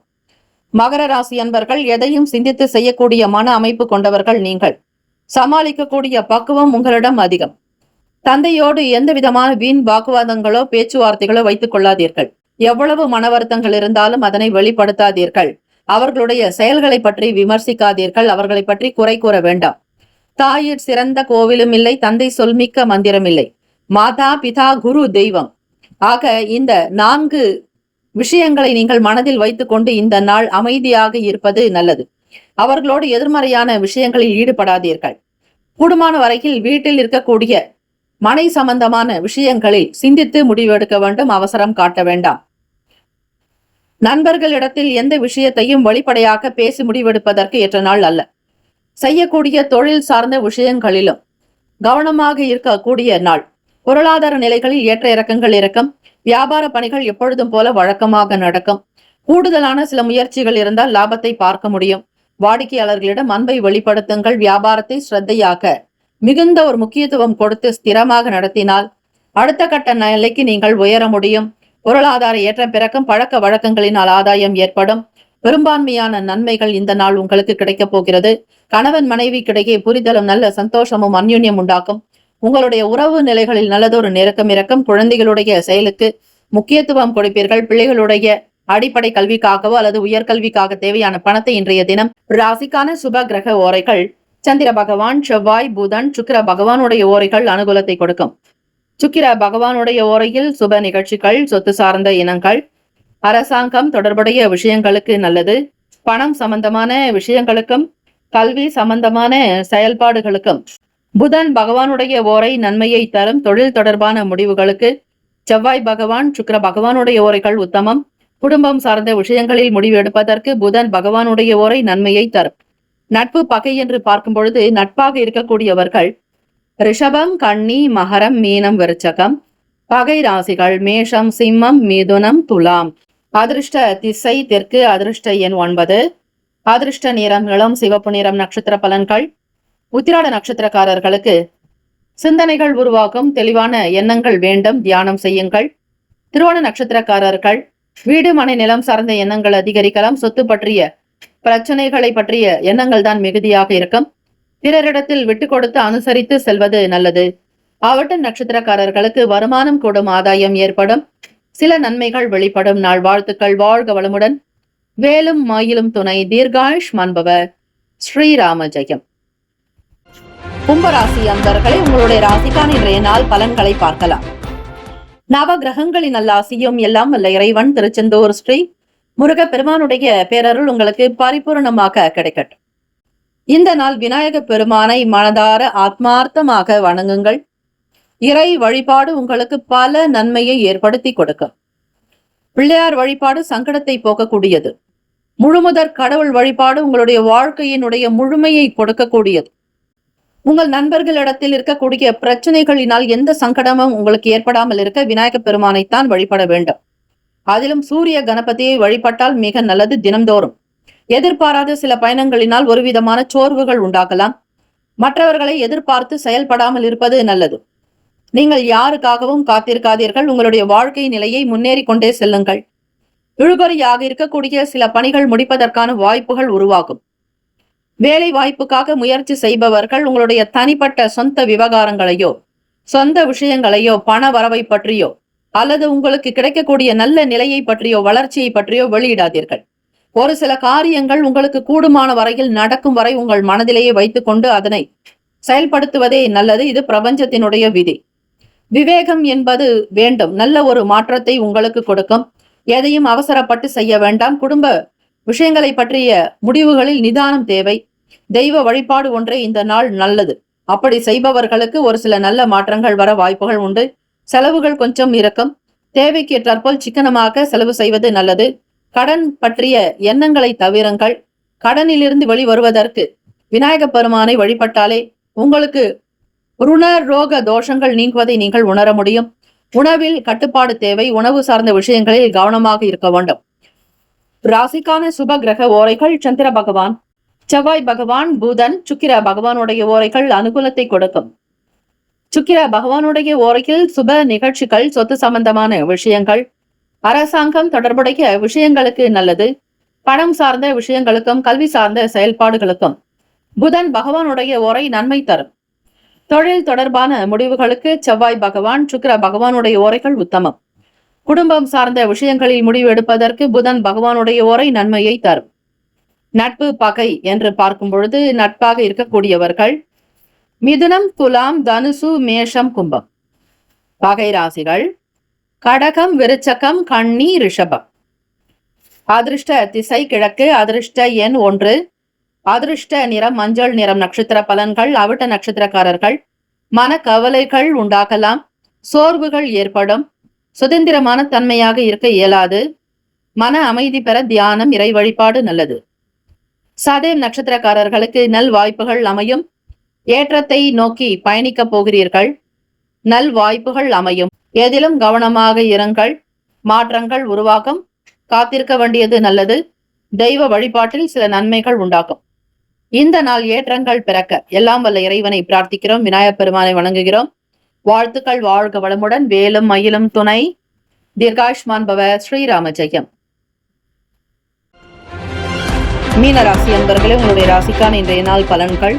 B: மகர ராசி அன்பர்கள் எதையும் சிந்தித்து செய்யக்கூடிய மன அமைப்பு கொண்டவர்கள் நீங்கள். சமாளிக்கக்கூடிய பக்குவம் உங்களிடம் அதிகம். தந்தையோடு எந்த விதமான வீண் வாக்குவாதங்களோ பேச்சுவார்த்தைகளோ வைத்துக் கொள்ளாதீர்கள். எவ்வளவு மன வருத்தங்கள் இருந்தாலும் அதனை வெளிப்படுத்தாதீர்கள். அவர்களுடைய செயல்களை பற்றி விமர்சிக்காதீர்கள். அவர்களை பற்றி குறை கூற வேண்டாம். தாயிற் சிறந்த கோவிலும் இல்லை, தந்தை சொல்மிக்க மந்திரம் இல்லை. மாதா, பிதா, குரு, தெய்வம் ஆக இந்த 4 விஷயங்களை நீங்கள் மனதில் வைத்துக் கொண்டு இந்த நாள் அமைதியாக இருப்பது நல்லது. அவர்களோடு எதிர்மறையான விஷயங்களில் ஈடுபடாதீர்கள். கூடுமான வரையில் வீட்டில் இருக்கக்கூடிய மனை சம்பந்தமான விஷயங்களில் சிந்தித்து முடிவெடுக்க வேண்டும். அவசரம் காட்ட வேண்டாம். நண்பர்களிடத்தில் எந்த விஷயத்தையும் வெளிப்படையாக பேசி முடிவெடுப்பதற்கு ஏற்ற நாள் அல்ல. செய்யக்கூடிய தொழில் சார்ந்த விஷயங்களிலும் கவனமாக இருக்கக்கூடிய நாள். பொருளாதார நிலைகளில் ஏற்ற இறக்கங்கள் இருக்கும். வியாபார பணிகள் எப்பொழுதும் போல வழக்கமாக நடக்கும். கூடுதலான சில முயற்சிகள் இருந்தால் லாபத்தை பார்க்க முடியும். வாடிக்கையாளர்களிடம் அன்பை வெளிப்படுத்துங்கள். வியாபாரத்தை ஸ்ரத்தையாக மிகுந்த ஒரு முக்கியத்துவம் கொடுத்து ஸ்திரமாக நடத்தினால் அடுத்த கட்ட நிலைக்கு நீங்கள் உயர முடியும். பொருளாதார ஏற்றம் பிறக்கும். பழக்க வழக்கங்களினால் ஆதாயம் ஏற்படும். பெரும்பான்மையான நன்மைகள் இந்த நாள் உங்களுக்கு கிடைக்கப் போகிறது. கணவன் மனைவிக்கிடையே புரிதலும் நல்ல சந்தோஷமும் அந்யுன்யம் உண்டாக்கும். உங்களுடைய உறவு நிலைகளில் நல்லதொரு நெருக்கம் இருக்கும். குழந்தைகளுடைய செயலுக்கு முக்கியத்துவம் கொடுப்பீர்கள். பிள்ளைகளுடைய அடிப்படை கல்விக்காகவோ அல்லது உயர்கல்விக்காக தேவையான பணத்தை இன்றைய தினம். ராசிக்கான சுப கிரக ஓரைகள் சந்திர பகவான், செவ்வாய், புதன், சுக்கிர பகவானுடைய ஓரைகள் அனுகூலத்தை கொடுக்கும். சுக்கிர பகவானுடைய ஓரையில் சுப நிகழ்ச்சிகள், சொத்து சார்ந்த இனங்கள், அரசாங்கம் தொடர்புடைய விஷயங்களுக்கு நல்லது. பணம் சம்பந்தமான விஷயங்களுக்கும் கல்வி சம்பந்தமான செயல்பாடுகளுக்கும் புதன் பகவானுடைய ஓரை நன்மையை தரும். தொழில் தொடர்பான முடிவுகளுக்கு செவ்வாய் பகவான், சுக்கிர பகவானுடைய ஓரைகள் உத்தமம். குடும்பம் சார்ந்த விஷயங்களில் முடிவு எடுப்பதற்கு புதன் பகவானுடைய ஓரை நன்மையை தரும். நட்பு பகை என்று பார்க்கும் பொழுது நட்பாக இருக்கக்கூடியவர்கள் ரிஷபம், கன்னி, மகரம், மீனம், விருச்சகம். பகை ராசிகள் மேஷம், சிம்மம், மிதுனம், துலாம். அதிர்ஷ்ட திசை தெற்கு. அதிர்ஷ்ட எண் 9. அதிர்ஷ்ட நிறம் இளம் சிவப்பு நிறம். நட்சத்திர பலன்கள். உத்திராட நட்சத்திரக்காரர்களுக்கு சிந்தனைகள் உருவாகும். தெளிவான எண்ணங்கள் வேண்டும். தியானம் செய்யுங்கள். திருவோண நட்சத்திரக்காரர்கள் வீடு, மனை, நிலம் சார்ந்த எண்ணங்கள் அதிகரிக்கலாம். சொத்து பற்றிய பிரச்சனைகளை பற்றிய எண்ணங்கள் தான் மிகுதியாக இருக்கும். பிறரிடத்தில் விட்டு கொடுத்து அனுசரித்து செல்வது நல்லது. ஆவட்ட நட்சத்திரக்காரர்களுக்கு வருமானம் கூடும். ஆதாயம் ஏற்படும். சில நன்மைகள் வெளிப்படும் நாள். வாழ்த்துக்கள். வாழ்க வளமுடன். வேலும் மயிலும் துணை. தீர்காயுஷ்மான் பவ. ஸ்ரீராம ஜெயம். கும்பராசி அன்பர்களே, உங்களுடைய ராசிக்கான இன்றைய நாள் பலன்களை பார்க்கலாம். நவ கிரகங்களின் நல்லாசியும் எல்லாம் வல்ல இறைவன் திருச்செந்தூர் ஸ்ரீ முருகப்பெருமானுடைய பேரருள் உங்களுக்கு பரிபூர்ணமாக கிடைக்கட்டும். இந்த நாள் விநாயக பெருமானை மனதார ஆத்மார்த்தமாக வணங்குங்கள். இறை வழிபாடு உங்களுக்கு பல நன்மையை ஏற்படுத்தி கொடுக்கும். பிள்ளையார் வழிபாடு சங்கடத்தை போக்கக்கூடியது. முழுமுதற் கடவுள் வழிபாடு உங்களுடைய வாழ்க்கையினுடைய முழுமையை கொடுக்கக்கூடியது. உங்கள் நண்பர்களிடத்தில் இருக்கக்கூடிய பிரச்சனைகளினால் எந்த சங்கடமும் உங்களுக்கு ஏற்படாமல் இருக்க விநாயக பெருமானைத்தான் வழிபட வேண்டும். அதிலும் சூரிய கணபதியை வழிபட்டால் மிக நல்லது. தினம்தோறும் எதிர்பாராத சில பயணங்களினால் ஒரு விதமான சோர்வுகள் உண்டாகலாம். மற்றவர்களை எதிர்பார்த்து செயல்படாமல் இருப்பது நல்லது. நீங்கள் யாருக்காகவும் காத்திருக்காதீர்கள். உங்களுடைய வாழ்க்கை நிலையை முன்னேறி கொண்டே செல்லுங்கள். இழுபறியாக இருக்கக்கூடிய சில பணிகள் முடிப்பதற்கான வாய்ப்புகள் உருவாகும். வேலை வாய்ப்புக்காக முயற்சி செய்பவர்கள் உங்களுடைய தனிப்பட்ட சொந்த விவகாரங்களையோ சொந்த விஷயங்களையோ பண வரவை பற்றியோ அல்லது உங்களுக்கு கிடைக்கக்கூடிய நல்ல நிலையை பற்றியோ வளர்ச்சியை பற்றியோ வெளியிடாதீர்கள். ஒரு சில காரியங்கள் உங்களுக்கு கூடுமான வரையில் நடக்கும் வரை உங்கள் மனதிலேயே வைத்துக்கொண்டு அதனை செயல்படுத்துவதே நல்லது. இது பிரபஞ்சத்தினுடைய விதி. விவேகம் என்பது வேண்டும். நல்ல ஒரு மாற்றத்தை உங்களுக்கு கொடுக்கும். எதையும் அவசரப்பட்டு செய்ய வேண்டாம். குடும்ப விஷயங்களை பற்றிய முடிவுகளில் நிதானம் தேவை. தெய்வ வழிபாடு ஒன்றே இந்த நாள் நல்லது. அப்படி செய்பவர்களுக்கு ஒரு சில நல்ல மாற்றங்கள் வர வாய்ப்புகள் உண்டு. செலவுகள் கொஞ்சம் இருக்கும். தேவைக்கு ஏற்றாற்போல் சிக்கனமாக செலவு செய்வது நல்லது. கடன் பற்றிய எண்ணங்களை தவிருங்கள். கடனிலிருந்து வெளிவருவதற்கு விநாயக பெருமானை வழிபட்டாலே உங்களுக்கு ருண ரோக தோஷங்கள் நீங்குவதை நீங்கள் உணர முடியும். உணவில் கட்டுப்பாடு தேவை. உணவு சார்ந்த விஷயங்களில் கவனமாக இருக்க வேண்டும். ராசிக்கான சுப கிரக ஓரைகள் சந்திர பகவான், செவ்வாய் பகவான், புதன், சுக்கிர பகவானுடைய ஓரைகள் அனுகூலத்தை கொடுக்கும். சுக்கிர பகவானுடைய ஓரையில் சுப நிகழ்ச்சிகள், சொத்து சம்பந்தமான விஷயங்கள், அரசாங்கம் தொடர்புடைய விஷயங்களுக்கு நல்லது. பணம் சார்ந்த விஷயங்களுக்கும் கல்வி சார்ந்த செயல்பாடுகளுக்கும் புதன் பகவானுடைய ஓரை நன்மை தரும். தொழில் தொடர்பான முடிவுகளுக்கு செவ்வாய் பகவான், சுக்கிர பகவானுடைய ஓரைகள் உத்தமம். குடும்பம் சார்ந்த விஷயங்களில் முடிவு எடுப்பதற்கு புதன் பகவானுடைய ஓரை நன்மையை தரும். நட்பு பகை என்று பார்க்கும் பொழுது நட்பாக இருக்கக்கூடியவர்கள் மிதுனம், துலாம், தனுசு, மேஷம், கும்பம். பகை ராசிகள் கடகம், விருச்சகம், கன்னி, ரிஷபம். அதிர்ஷ்ட திசை கிழக்கு. அதிர்ஷ்ட எண் 1. அதிர்ஷ்ட நிறம் மஞ்சள் நிறம். நட்சத்திர பலன்கள். அவிட்ட நட்சத்திரக்காரர்கள் மன கவலைகள் உண்டாகலாம். சோர்வுகள் ஏற்படும். சுதந்திரமான தன்மையாக இருக்க இயலாது. மன அமைதி பெற தியானம், இறை வழிபாடு நல்லது. சதயம் நட்சத்திரக்காரர்களுக்கு நல் வாய்ப்புகள் அமையும். ஏற்றத்தை நோக்கி பயணிக்க போகிறீர்கள். நல் வாய்ப்புகள் அமையும். எதிலும் கவனமாக இருங்கள். மாற்றங்கள் உருவாகும். காத்திருக்க வேண்டியது நல்லது. தெய்வ வழிபாட்டில் சில நன்மைகள் உண்டாகும். இந்த நாள் ஏற்றங்கள் பிறக்க எல்லாம் வல்ல இறைவனை பிரார்த்திக்கிறோம். விநாயகப் பெருமானை வணங்குகிறோம். வாழ்த்துக்கள். வாழ்க வளமுடன். வேலும் மயிலும் துணை. தீர்காயுஷ்மான் பவ. ஸ்ரீராம ஜெயம். மீன ராசி அன்பர்களே, உங்களுடைய ராசிக்கான இன்றைய நாள் பலன்கள்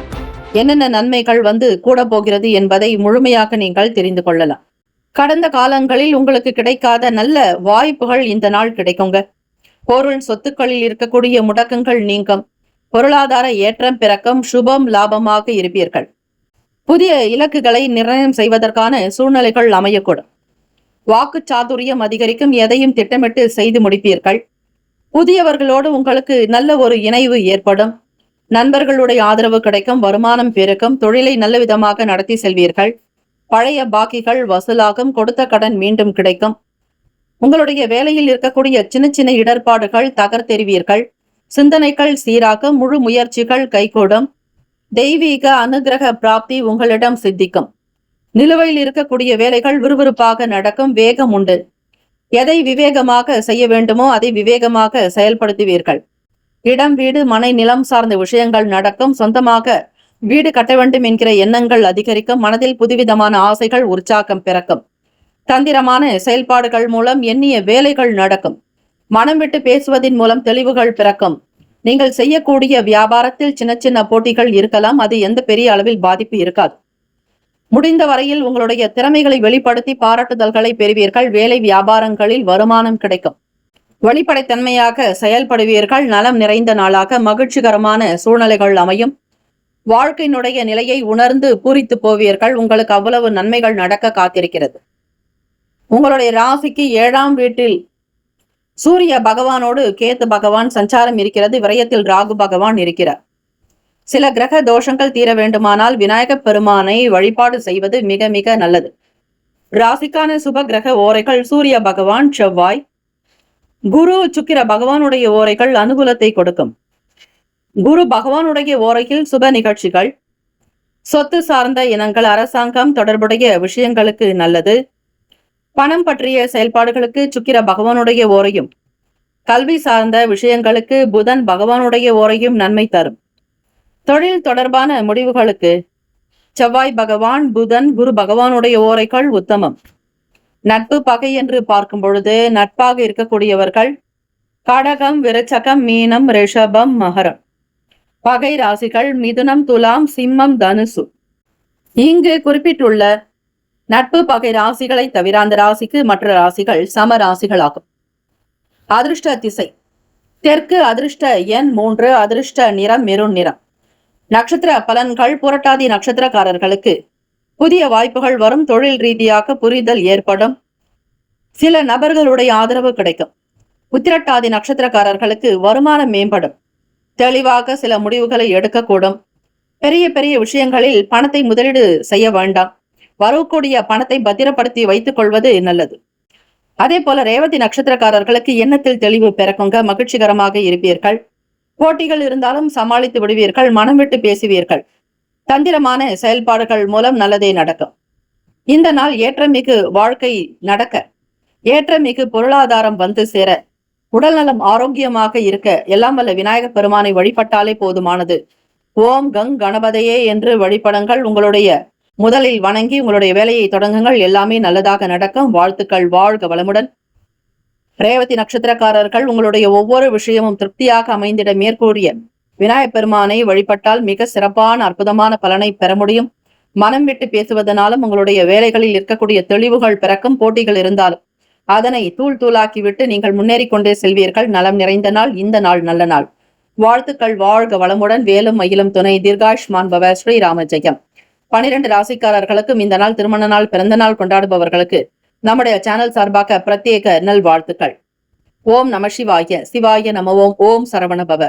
B: என்னென்ன நன்மைகள் வந்து கூட போகிறது என்பதை முழுமையாக நீங்கள் தெரிந்து கொள்ளலாம். கடந்த காலங்களில் உங்களுக்கு கிடைக்காத நல்ல வாய்ப்புகள் இந்த நாள் கிடைக்குங்க. பொருள் சொத்துக்களில் இருக்கக்கூடிய முடக்கங்கள் நீங்கும். பொருளாதார ஏற்றம் பிறக்கும். சுபம் லாபமாக இருப்பீர்கள். புதிய இலக்குகளை நிர்ணயம் செய்வதற்கான சூழ்நிலைகள் அமையக்கூடும். வாக்கு சாதுரியம் அதிகரிக்கும். எதையும் திட்டமிட்டு செய்து முடிப்பீர்கள். புதியவர்களோடு உங்களுக்கு நல்ல ஒரு இணைவு ஏற்படும். நண்பர்களுடைய ஆதரவு கிடைக்கும். வருமானம் பெருக்கும். தொழிலை நல்ல விதமாக நடத்தி செல்வீர்கள். பழைய பாக்கிகள் வசூலாகும். கொடுத்த கடன் மீண்டும் கிடைக்கும். உங்களுடைய வேலையில் இருக்கக்கூடிய சின்ன சின்ன இடர்பாடுகள் தகர்த்தெறிவீர்கள். சிந்தனைகள் சீராகும். முழு முயற்சிகள் கைகூடும். தெய்வீக அனுகிரக பிராப்தி உங்களிடம் சித்திக்கும். நிலுவையில் இருக்கக்கூடிய வேலைகள் விறுவிறுப்பாக நடக்கும். வேகம் உண்டு. எதை விவேகமாக செய்ய வேண்டுமோ அதை விவேகமாக செயல்படுத்துவீர்கள். இடம், வீடு, மனை, நிலம் சார்ந்த விஷயங்கள் நடக்கும். சொந்தமாக வீடு கட்ட வேண்டும் என்கிற எண்ணங்கள் அதிகரிக்கும். மனதில் புதுவிதமான ஆசைகள் உற்சாகம் பிறக்கும். தந்திரமான செயல்பாடுகள் மூலம் எண்ணிய வேலைகள் நடக்கும். மனம் விட்டு பேசுவதன் மூலம் தெளிவுகள் பிறக்கும். நீங்கள் செய்யக்கூடிய வியாபாரத்தில் சின்ன சின்ன போட்டிகள் இருக்கலாம். அது எந்த பெரிய அளவில் பாதிப்பு இருக்காது. முடிந்த வரையில் உங்களுடைய திறமைகளை வெளிப்படுத்தி பாராட்டுதல்களை பெறுவீர்கள். வேலை வியாபாரங்களில் வருமானம் கிடைக்கும். வெளிப்படைத்தன்மையாக செயல்படுவீர்கள். நலம் நிறைந்த நாளாக மகிழ்ச்சிகரமான சூழ்நிலைகள் அமையும். வாழ்க்கையினுடைய நிலையை உணர்ந்து பூரித்து போவீர்கள். உங்களுக்கு அவ்வளவு நன்மைகள் நடக்க காத்திருக்கிறது. உங்களுடைய ராசிக்கு 7ஆம் வீட்டில் சூரிய பகவானோடு கேத்து பகவான் சஞ்சாரம் இருக்கிறது. விரயத்தில் ராகு பகவான் இருக்கிறார். சில கிரக தோஷங்கள் தீர வேண்டுமானால் விநாயகப் பெருமானை வழிபாடு செய்வது மிக மிக நல்லது. ராசிக்கான சுப கிரக ஓரைகள் சூரிய பகவான், செவ்வாய், குரு சுக்கிர பகவானுடைய ஓரைகள் அனுகூலத்தை கொடுக்கும். குரு பகவானுடைய ஓரையில் சுப நிகழ்ச்சிகள், சொத்து சார்ந்த இனங்கள், அரசாங்கம் தொடர்புடைய விஷயங்களுக்கு நல்லது. பணம் பற்றிய செயல்பாடுகளுக்கு சுக்கிர பகவானுடைய ஓரையும், கல்வி சார்ந்த விஷயங்களுக்கு புதன் பகவானுடைய ஓரையும் நன்மை தரும். தொழில் தொடர்பான முடிவுகளுக்கு செவ்வாய் பகவான், புதன், குரு பகவானுடைய ஓரைகள் உத்தமம். நட்பு பகை என்று பார்க்கும் பொழுது நட்பாக இருக்கக்கூடியவர்கள் கடகம், விருச்சகம், மீனம், ரிஷபம், மகரம். பகை ராசிகள் மிதுனம், துலாம், சிம்மம், தனுசு. இங்கு குறிப்பிட்டுள்ள நட்பு பகை ராசிகளை தவிர அந்த ராசிக்கு மற்ற ராசிகள் சம ராசிகளாகும். அதிர்ஷ்ட திசை தெற்கு, அதிர்ஷ்ட எண் 3, அதிர்ஷ்ட நிறம் மெரூன் நிறம். நட்சத்திர பலன்கள். புரட்டாதி நட்சத்திரக்காரர்களுக்கு புதிய வாய்ப்புகள் வரும். தொழில் ரீதியாக புரிதல் ஏற்படும். சில நபர்களுடைய ஆதரவு கிடைக்கும். உத்திரட்டாதி நட்சத்திரக்காரர்களுக்கு வருமானம் மேம்படும். தெளிவாக சில முடிவுகளை எடுக்கக்கூடும். பெரிய பெரிய விஷயங்களில் பணத்தை முதலீடு செய்ய வேண்டாம். வரக்கூடிய பணத்தை பத்திரப்படுத்தி வைத்துக் கொள்வது நல்லது. அதே போல ரேவதி நட்சத்திரக்காரர்களுக்கு எண்ணத்தில் தெளிவு பிறக்குங்க. மகிழ்ச்சிகரமாக இருப்பீர்கள். போட்டிகள் இருந்தாலும் சமாளித்து விடுவீர்கள். மனம் விட்டு பேசுவீர்கள். தந்திரமான செயல்பாடுகள் மூலம் நல்லதே நடக்கும். இந்த நாள் ஏற்றமிகு வாழ்க்கை நடக்க, ஏற்றமிகு பொருளாதாரம் வந்து சேர, உடல்நலம் ஆரோக்கியமாக இருக்க எல்லாம் வல்ல விநாயகப் பெருமானை வழிபட்டாலே போதுமானது. ஓம் கங் கணபதையே என்று வழிபடுங்கள். உங்களுடைய முதலில் வணங்கி உங்களுடைய வேலையை தொடங்குங்கள். எல்லாமே நல்லதாக நடக்கும். வாழ்த்துக்கள். வாழ்க வளமுடன். ரேவதி நட்சத்திரக்காரர்கள் உங்களுடைய ஒவ்வொரு விஷயமும் திருப்தியாக அமைந்திட மேற்கூறிய விநாயகப் பெருமானை வழிபட்டால் மிக சிறப்பான அற்புதமான பலனை பெற முடியும். மனம் விட்டு பேசுவதனாலும் உங்களுடைய வேலைகளில் இருக்கக்கூடிய தெளிவுகள் பிறக்கும். போட்டிகள் இருந்தாலும் அதனை தூள் தூளாக்கி விட்டு நீங்கள் முன்னேறி கொண்டே செல்வீர்கள். நலம் நிறைந்த நாள் இந்த நாள். நல்ல நாள். வாழ்த்துக்கள். வாழ்க வளமுடன். வேலும் மயிலும் துணை. தீர்காயுஷ்மான் பவ. ஸ்ரீராம ஜெயம். 12 ராசிக்காரர்களுக்கும் இந்த நாள் திருமண நாள், பிறந்த நாள் கொண்டாடுபவர்களுக்கு நம்முடைய சேனல் சார்பாக பிரத்யேக நல்வாழ்த்துக்கள். ஓம் நம சிவாய. சிவாய நம. ஓம். ஓம் சரவண பவ.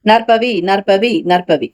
B: நற்பவி நற்பவி நற்பவி.